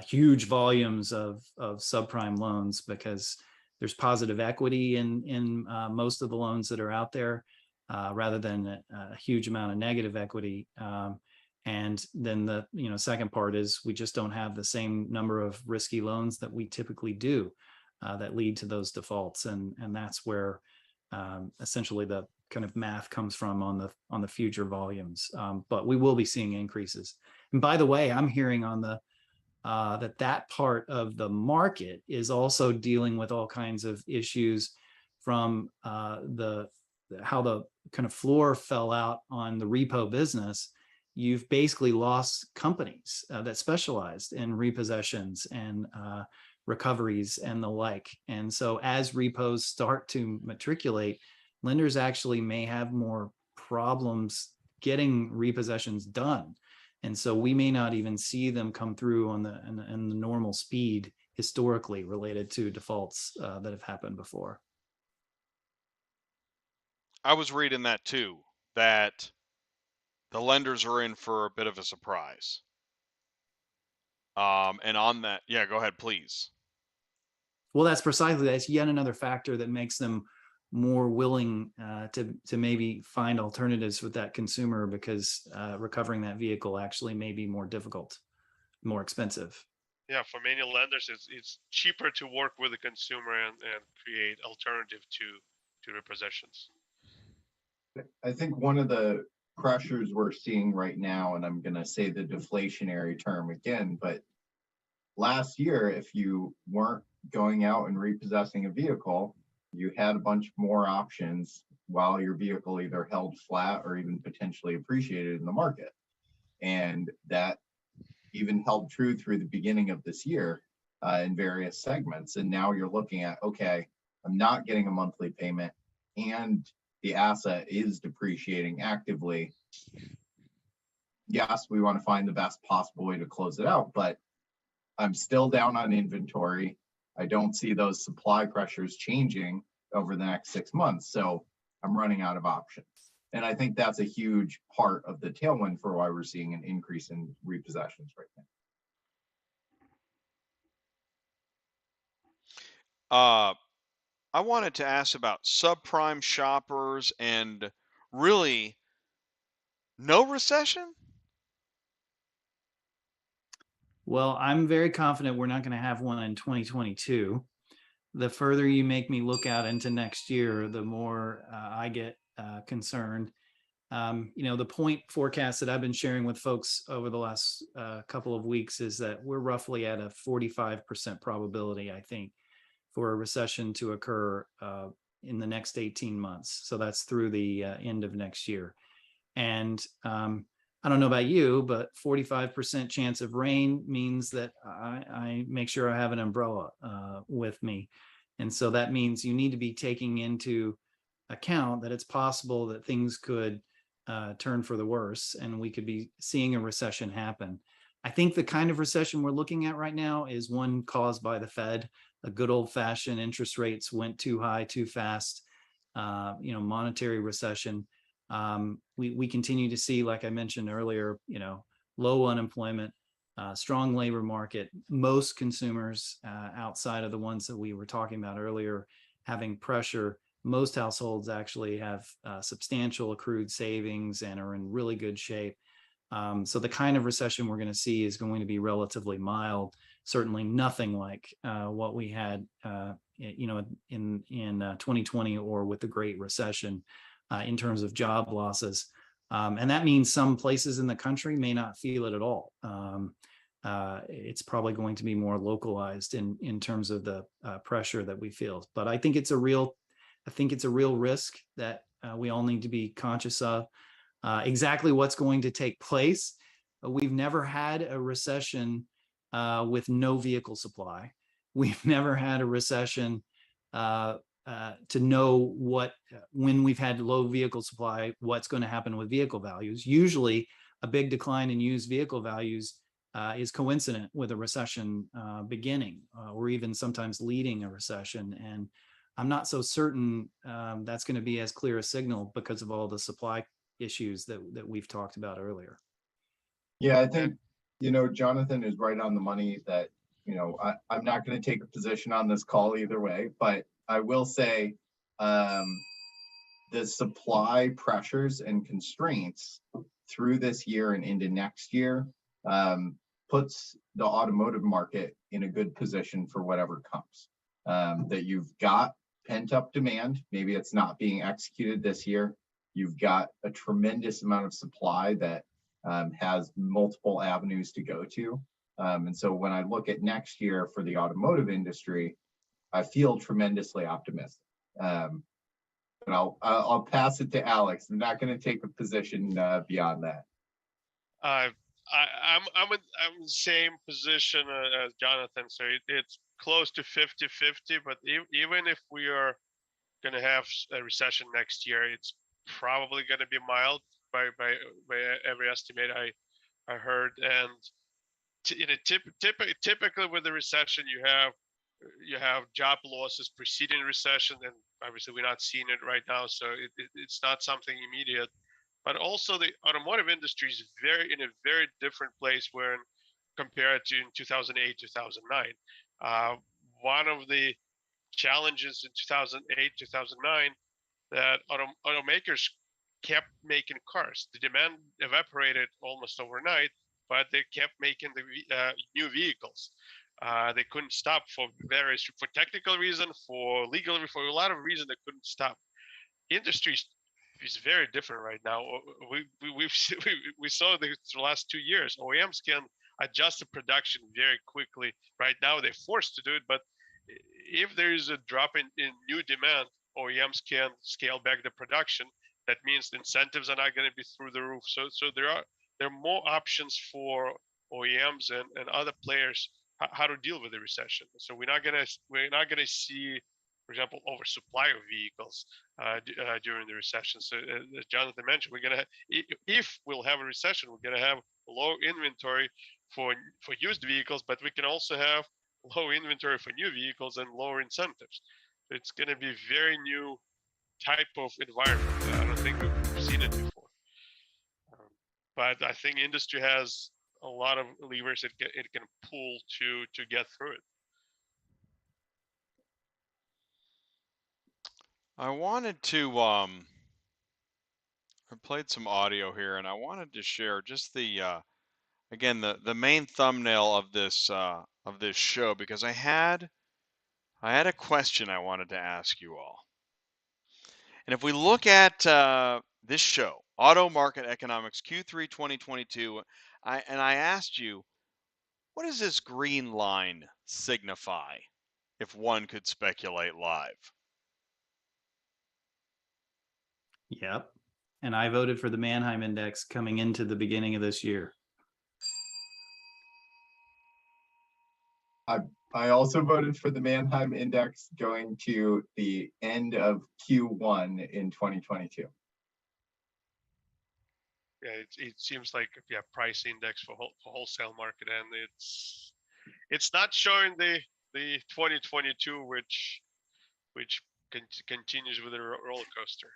huge volumes of subprime loans, because there's positive equity in most of the loans that are out there, rather than a huge amount of negative equity. And then the second part is we just don't have the same number of risky loans that we typically do that lead to those defaults, and that's where essentially the kind of math comes from on the future volumes. But we will be seeing increases. And by the way, I'm hearing on the that part of the market is also dealing with all kinds of issues from how the kind of floor fell out on the repo business. You've basically lost companies that specialized in repossessions and recoveries and the like. And so as repos start to matriculate, lenders actually may have more problems getting repossessions done. And so we may not even see them come through on the normal speed historically related to defaults that have happened before. I was reading that too, that the lenders are in for a bit of a surprise. And on that, yeah, go ahead, please. Well, that's yet another factor that makes them more willing to maybe find alternatives with that consumer, because recovering that vehicle actually may be more difficult, more expensive. Yeah, for many lenders, it's cheaper to work with the consumer and create alternative to repossessions. I think one of the pressures we're seeing right now, and I'm going to say the deflationary term again, but last year, if you weren't going out and repossessing a vehicle, you had a bunch more options while your vehicle either held flat or even potentially appreciated in the market. And that even held true through the beginning of this year in various segments. And now you're looking at, okay, I'm not getting a monthly payment and the asset is depreciating actively. Yes, we want to find the best possible way to close it out, but I'm still down on inventory. I don't see those supply pressures changing over the next 6 months. So I'm running out of options. And I think that's a huge part of the tailwind for why we're seeing an increase in repossessions right now. I wanted to ask about subprime shoppers and really no recession? Well, I'm very confident we're not going to have one in 2022. The further you make me look out into next year, the more I get concerned. The point forecast that I've been sharing with folks over the last couple of weeks is that we're roughly at a 45% probability, I think, for a recession to occur in the next 18 months. So that's through the end of next year. And I don't know about you, but 45% chance of rain means that I make sure I have an umbrella with me. And so that means you need to be taking into account that it's possible that things could turn for the worse and we could be seeing a recession happen. I think the kind of recession we're looking at right now is one caused by the Fed. A good old-fashioned interest rates went too high too fast, monetary recession. We continue to see, like I mentioned earlier, low unemployment, strong labor market. Most consumers outside of the ones that we were talking about earlier having pressure. Most households actually have substantial accrued savings and are in really good shape. So the kind of recession we're going to see is going to be relatively mild, certainly nothing like what we had in 2020 or with the Great Recession in terms of job losses. And that means some places in the country may not feel it at all. It's probably going to be more localized in terms of the pressure that we feel. But I think it's a real risk that we all need to be conscious of. Exactly what's going to take place. We've never had a recession with no vehicle supply. We've never had a recession to know when we've had low vehicle supply, what's going to happen with vehicle values. Usually a big decline in used vehicle values is coincident with a recession beginning or even sometimes leading a recession. And I'm not so certain that's going to be as clear a signal because of all the supply issues that we've talked about earlier. Yeah, I think, Jonathan is right on the money that, I'm not going to take a position on this call either way, but I will say the supply pressures and constraints through this year and into next year puts the automotive market in a good position for whatever comes. That you've got pent up demand, maybe it's not being executed this year. You've got a tremendous amount of supply that has multiple avenues to go to. And so when I look at next year for the automotive industry, I feel tremendously optimistic. But I'll pass it to Alex. I'm not going to take a position beyond that. I'm in the same position as Jonathan. So it's close to 50-50. But even if we are going to have a recession next year, it's probably going to be mild by every estimate I heard. And typically with the recession, you have job losses preceding recession, and obviously we're not seeing it right now, so it's not something immediate. But also the automotive industry is in a very different place when compared to in 2008, 2009. One of the challenges in 2008, 2009 that automakers kept making cars. The demand evaporated almost overnight, but they kept making the new vehicles. They couldn't stop for technical reason, for legal, for a lot of reasons they couldn't stop. Industry is very different right now. We saw the last 2 years, OEMs can adjust the production very quickly. Right now they're forced to do it, but if there is a drop in new demand, OEMs can scale back the production. That means the incentives are not going to be through the roof. So there are more options for OEMs and other players how to deal with the recession. So we're not gonna see, for example, oversupply of vehicles during the recession. So as Jonathan mentioned, if we'll have a recession, we're gonna have low inventory for used vehicles, but we can also have low inventory for new vehicles and lower incentives. So it's gonna be very new type of environment. I don't think we've seen it before. But I think industry has a lot of levers it can pull to get through it. I wanted to I played some audio here, and I wanted to share just the again, the main thumbnail of this show, because I had a question I wanted to ask you all. And if we look at this show, Auto Market Economics Q3 2022, I asked you, what does this green line signify, if one could speculate live? Yep. And I voted for the Manheim Index coming into the beginning of this year. I also voted for the Manheim Index going to the end of Q1 in 2022. Yeah, it seems like price index for wholesale market, and it's not showing the 2022, which continues with a roller coaster.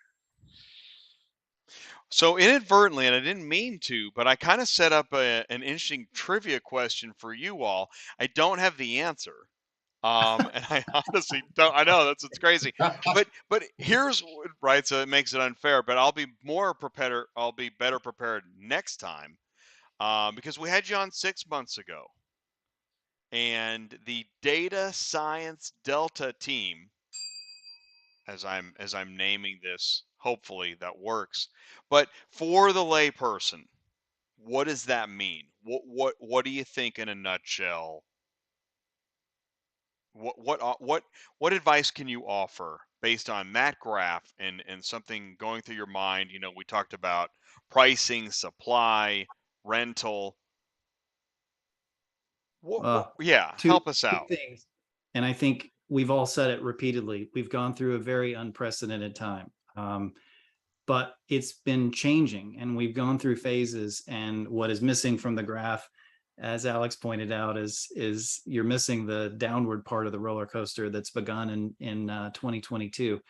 So inadvertently, and I didn't mean to, but I kind of set up an interesting trivia question for you all. I don't have the answer. And I honestly don't. I know it's crazy, but here's right. So it makes it unfair. But I'll be more prepared. I'll be better prepared next time, because we had you on 6 months ago, and the data science Delta team, as I'm naming this, hopefully that works. But for the layperson, what does that mean? What do you think in a nutshell? What advice can you offer based on that graph and something going through your mind? You know, we talked about pricing, supply, rental. Yeah, help us Two out. things. And I think we've all said it repeatedly. We've gone through a very unprecedented time. But it's been changing, and we've gone through phases. And what is missing from the graph, as Alex pointed out, is you're missing the downward part of the roller coaster that's begun in 2022.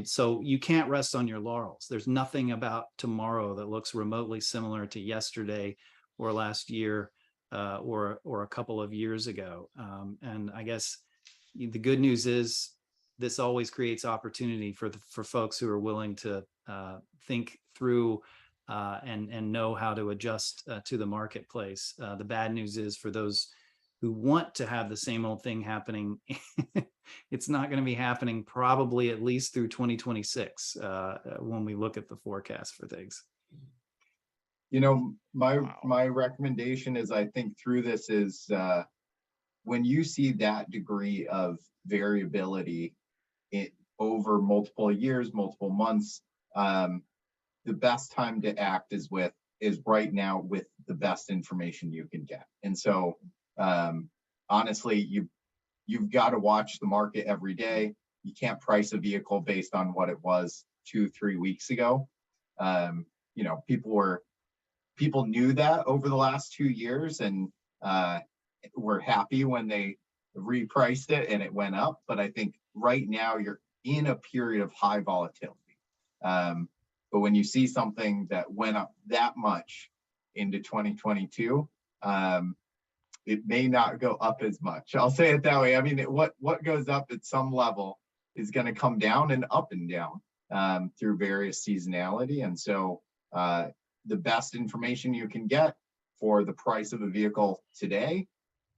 So you can't rest on your laurels. There's nothing about tomorrow that looks remotely similar to yesterday or last year or a couple of years ago. And I guess the good news is this always creates opportunity for folks who are willing to think through and know how to adjust to the marketplace. The bad news is for those who want to have the same old thing happening, it's not going to be happening probably at least through 2026 when we look at the forecast for things. You know, my recommendation is, I think through this is when you see that degree of variability over multiple years, multiple months, the best time to act is right now with the best information you can get. And so honestly, you've got to watch the market every day. You can't price a vehicle based on what it was 2-3 weeks ago. You know, people knew that over the last 2 years, and were happy when they repriced it and it went up. But I think right now you're in a period of high volatility. But when you see something that went up that much into 2022, it may not go up as much. I'll say it that way. I mean, what goes up at some level is going to come down and up and down through various seasonality. And so the best information you can get for the price of a vehicle today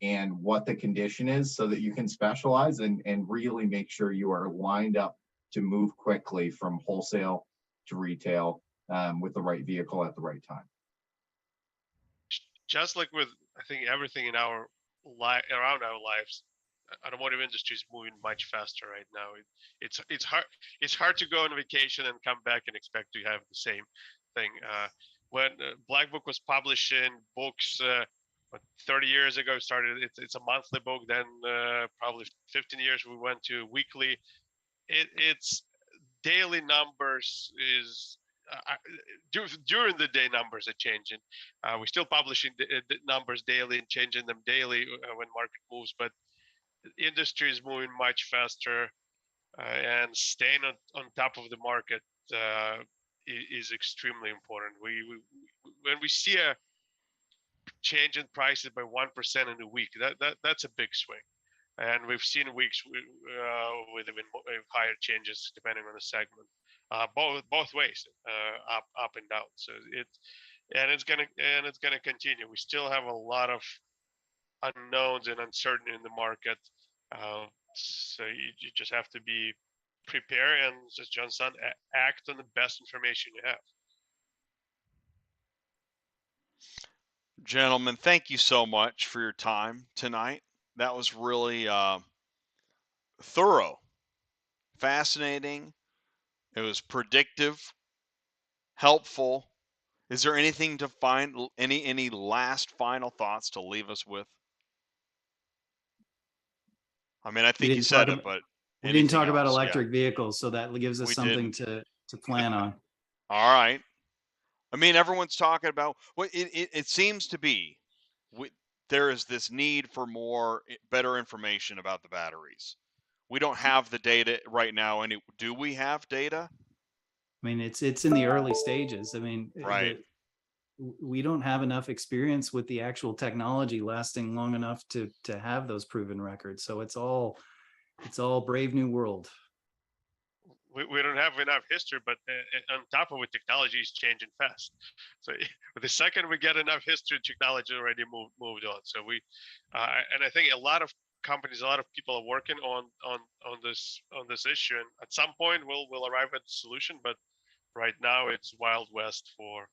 and what the condition is, so that you can specialize and really make sure you are lined up to move quickly from wholesale to retail with the right vehicle at the right time. Just like with, I think, everything in our around our lives, automotive industry is moving much faster right now. It's hard to go on vacation and come back and expect to have the same thing. When Black Book was publishing books 30 years ago, it's a monthly book. Then probably 15 years we went to weekly. It's daily numbers is during the day numbers are changing. We're still publishing the numbers daily and changing them daily when market moves, but the industry is moving much faster, and staying on top of the market is extremely important. When we see a change in prices by 1% in a week, that's a big swing, and we've seen weeks with even higher changes depending on the segment, both ways, up and down. So and it's gonna continue. We still have a lot of unknowns and uncertainty in the market. So you just have to be prepared and, as John said, act on the best information you have. Gentlemen, thank you so much for your time tonight. That was really thorough, fascinating. It was predictive, helpful. Is there anything to find, any last final thoughts to leave us with? I mean, I think you said it, but we didn't talk about else? electric vehicles, so that gives us We something to plan on. All right. I mean, everyone's talking about what it seems to be. There is this need for better information about the batteries. We don't have the data right now. Do we have data? I mean, it's in the early stages. I mean, Right. we don't have enough experience with the actual technology lasting long enough to have those proven records. So it's all brave new world. We don't have enough history, but on top of it, technology is changing fast. So the second we get enough history, technology already moved on. So and I think a lot of companies, a lot of people are working on this issue, and at some point we'll arrive at the solution. But right now it's Wild West for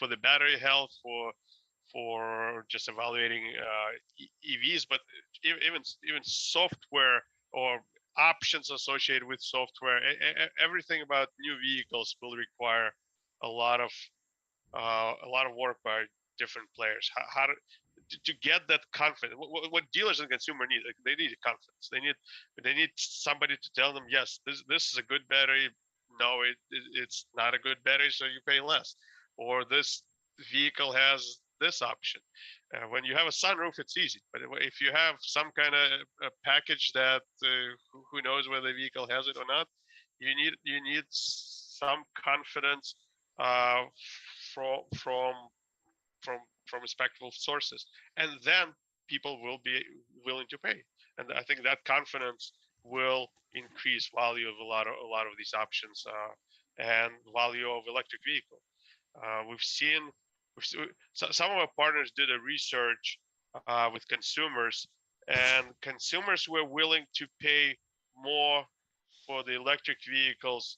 the battery health, for just evaluating EVs, but even software or options associated with software. Everything about new vehicles will require a lot of work by different players. How to get that confidence. What dealers and consumer need, they need confidence. They need somebody to tell them, yes, this is a good battery. No, it's not a good battery, so you pay less. Or this vehicle has this option. When you have a sunroof, it's easy. But if you have some kind of a package that who knows whether the vehicle has it or not, you need some confidence from respectable sources, and then people will be willing to pay. And I think that confidence will increase value of a lot of these options and value of electric vehicle. We've seen some of our partners did a research with consumers, and consumers were willing to pay more for the electric vehicles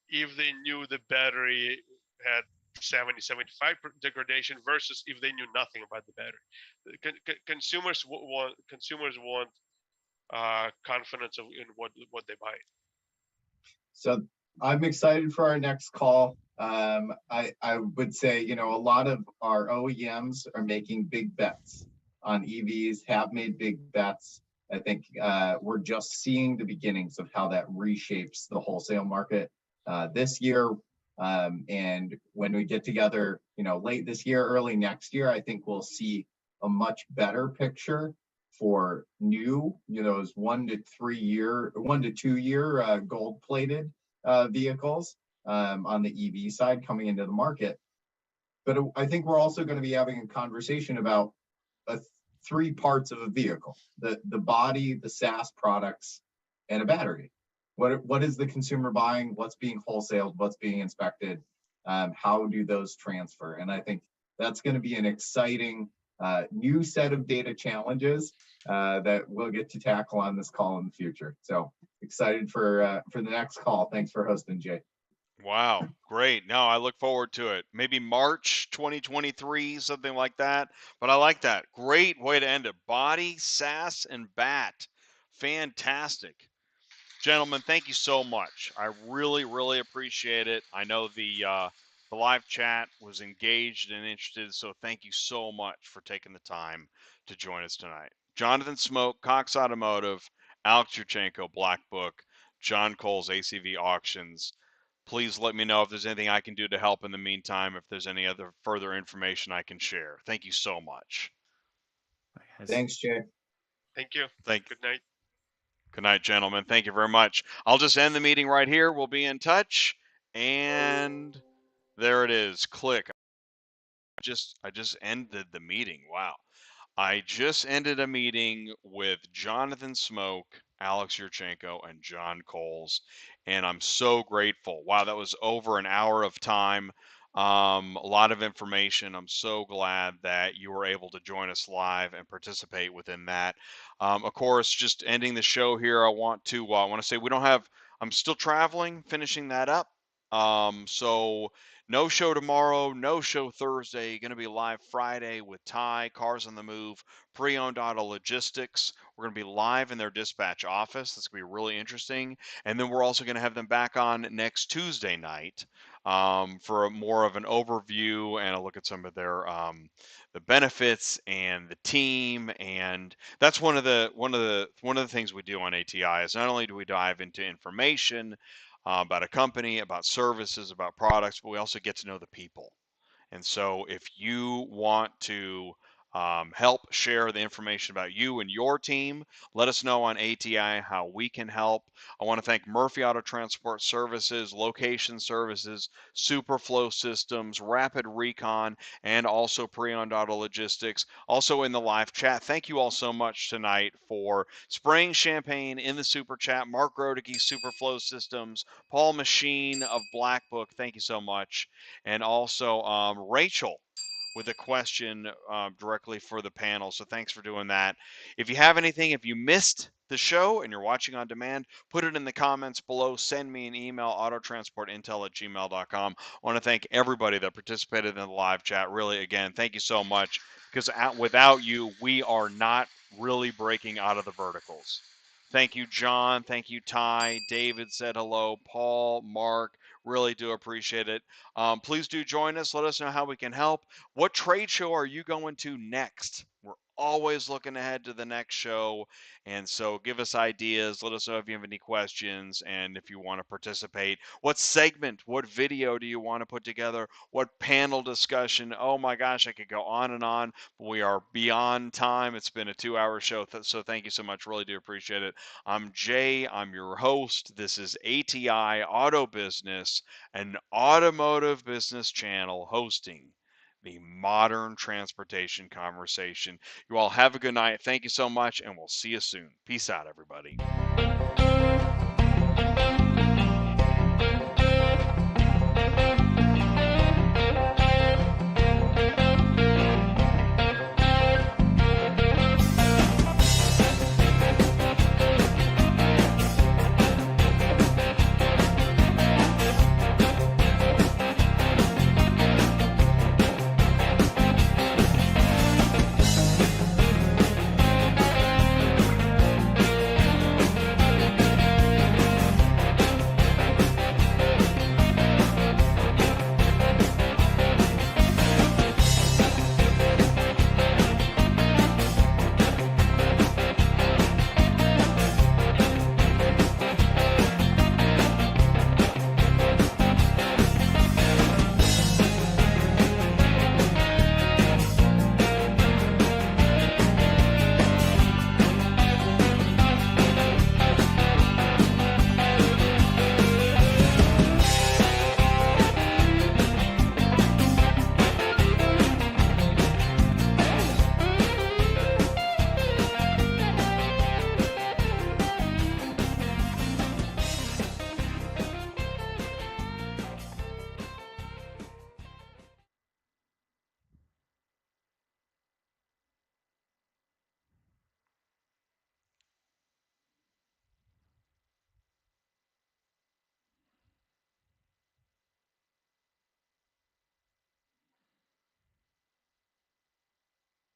if they knew the battery had 70-75 degradation versus if they knew nothing about the battery. Consumers want confidence in what they buy. So I'm excited for our next call. I would say, a lot of our OEMs are making big bets on EVs, have made big bets. I think we're just seeing the beginnings of how that reshapes the wholesale market this year. And when we get together, late this year, early next year, I think we'll see a much better picture for new, those 1 to 2 year gold-plated vehicles on the EV side coming into the market. But I think we're also going to be having a conversation about three parts of a vehicle: the body, the SaaS products, and a battery. What is the consumer buying? What's being wholesaled? What's being inspected? How do those transfer? And I think that's going to be an exciting new set of data challenges that we'll get to tackle on this call in the future. So excited for the next call. Thanks for hosting, Jay. Wow, great. No, I look forward to it. Maybe March 2023, something like that. But I like that. Great way to end it. Body, SaaS, and BAT. Fantastic. Gentlemen, thank you so much. I really, really appreciate it. I know the live chat was engaged and interested, so thank you so much for taking the time to join us tonight. Jonathan Smoke, Cox Automotive, Alex Yurchenko, Black Book, John Coles, ACV Auctions. Please let me know if there's anything I can do to help in the meantime, if there's any other further information I can share. Thank you so much. Thanks, Jay. Thank you. Good night. Good night, gentlemen. Thank you very much. I'll just end the meeting right here. We'll be in touch. And there it is. Click. I just ended the meeting. Wow. I just ended a meeting with Jonathan Smoke, Alex Yurchenko, and John Coles, and I'm so grateful. Wow, that was over an hour of time. A lot of information. I'm so glad that you were able to join us live and participate within that. Of course, just ending the show here, I want to say we don't have. I'm still traveling, finishing that up. So no show tomorrow, no show Thursday. Going to be live Friday with Ty, Cars on the Move, Preowned Auto Logistics. We're going to be live in their dispatch office. That's going to be really interesting. And then we're also going to have them back on next Tuesday night for more of an overview and a look at some of their the benefits and the team. And that's one of the things we do on ATI is not only do we dive into information about a company, about services, about products, but we also get to know the people. And so if you want to help share the information about you and your team, let us know on ATI how we can help. I want to thank Murphy Auto Transport Services, Location Services, Superflow Systems, Rapid Recon, and also Preowned Auto Logistics. Also in the live chat, thank you all so much tonight for spraying champagne in the super chat. Mark Rodegey, Superflow Systems, Paul Machine of Black Book, thank you so much. And also Rachel with a question directly for the panel. So thanks for doing that. If you have anything, if you missed the show and you're watching on demand, put it in the comments below. Send me an email, autotransportintel@gmail.com. I want to thank everybody that participated in the live chat. Really, again, thank you so much, because without you, we are not really breaking out of the verticals. Thank you, John. Thank you, Ty. David said hello. Paul, Mark, really do appreciate it. Please do join us. Let us know how we can help. What trade show are you going to next? We're always looking ahead to the next show. And so give us ideas. Let us know if you have any questions and if you want to participate. What segment, what video do you want to put together? What panel discussion? Oh my gosh, I could go on and on. We are beyond time. It's been a 2-hour show. So thank you so much. Really do appreciate it. I'm Jay. I'm your host. This is ATI Auto Business, an automotive business channel hosting the modern transportation conversation. You all have a good night. Thank you so much, and we'll see you soon. Peace out, everybody.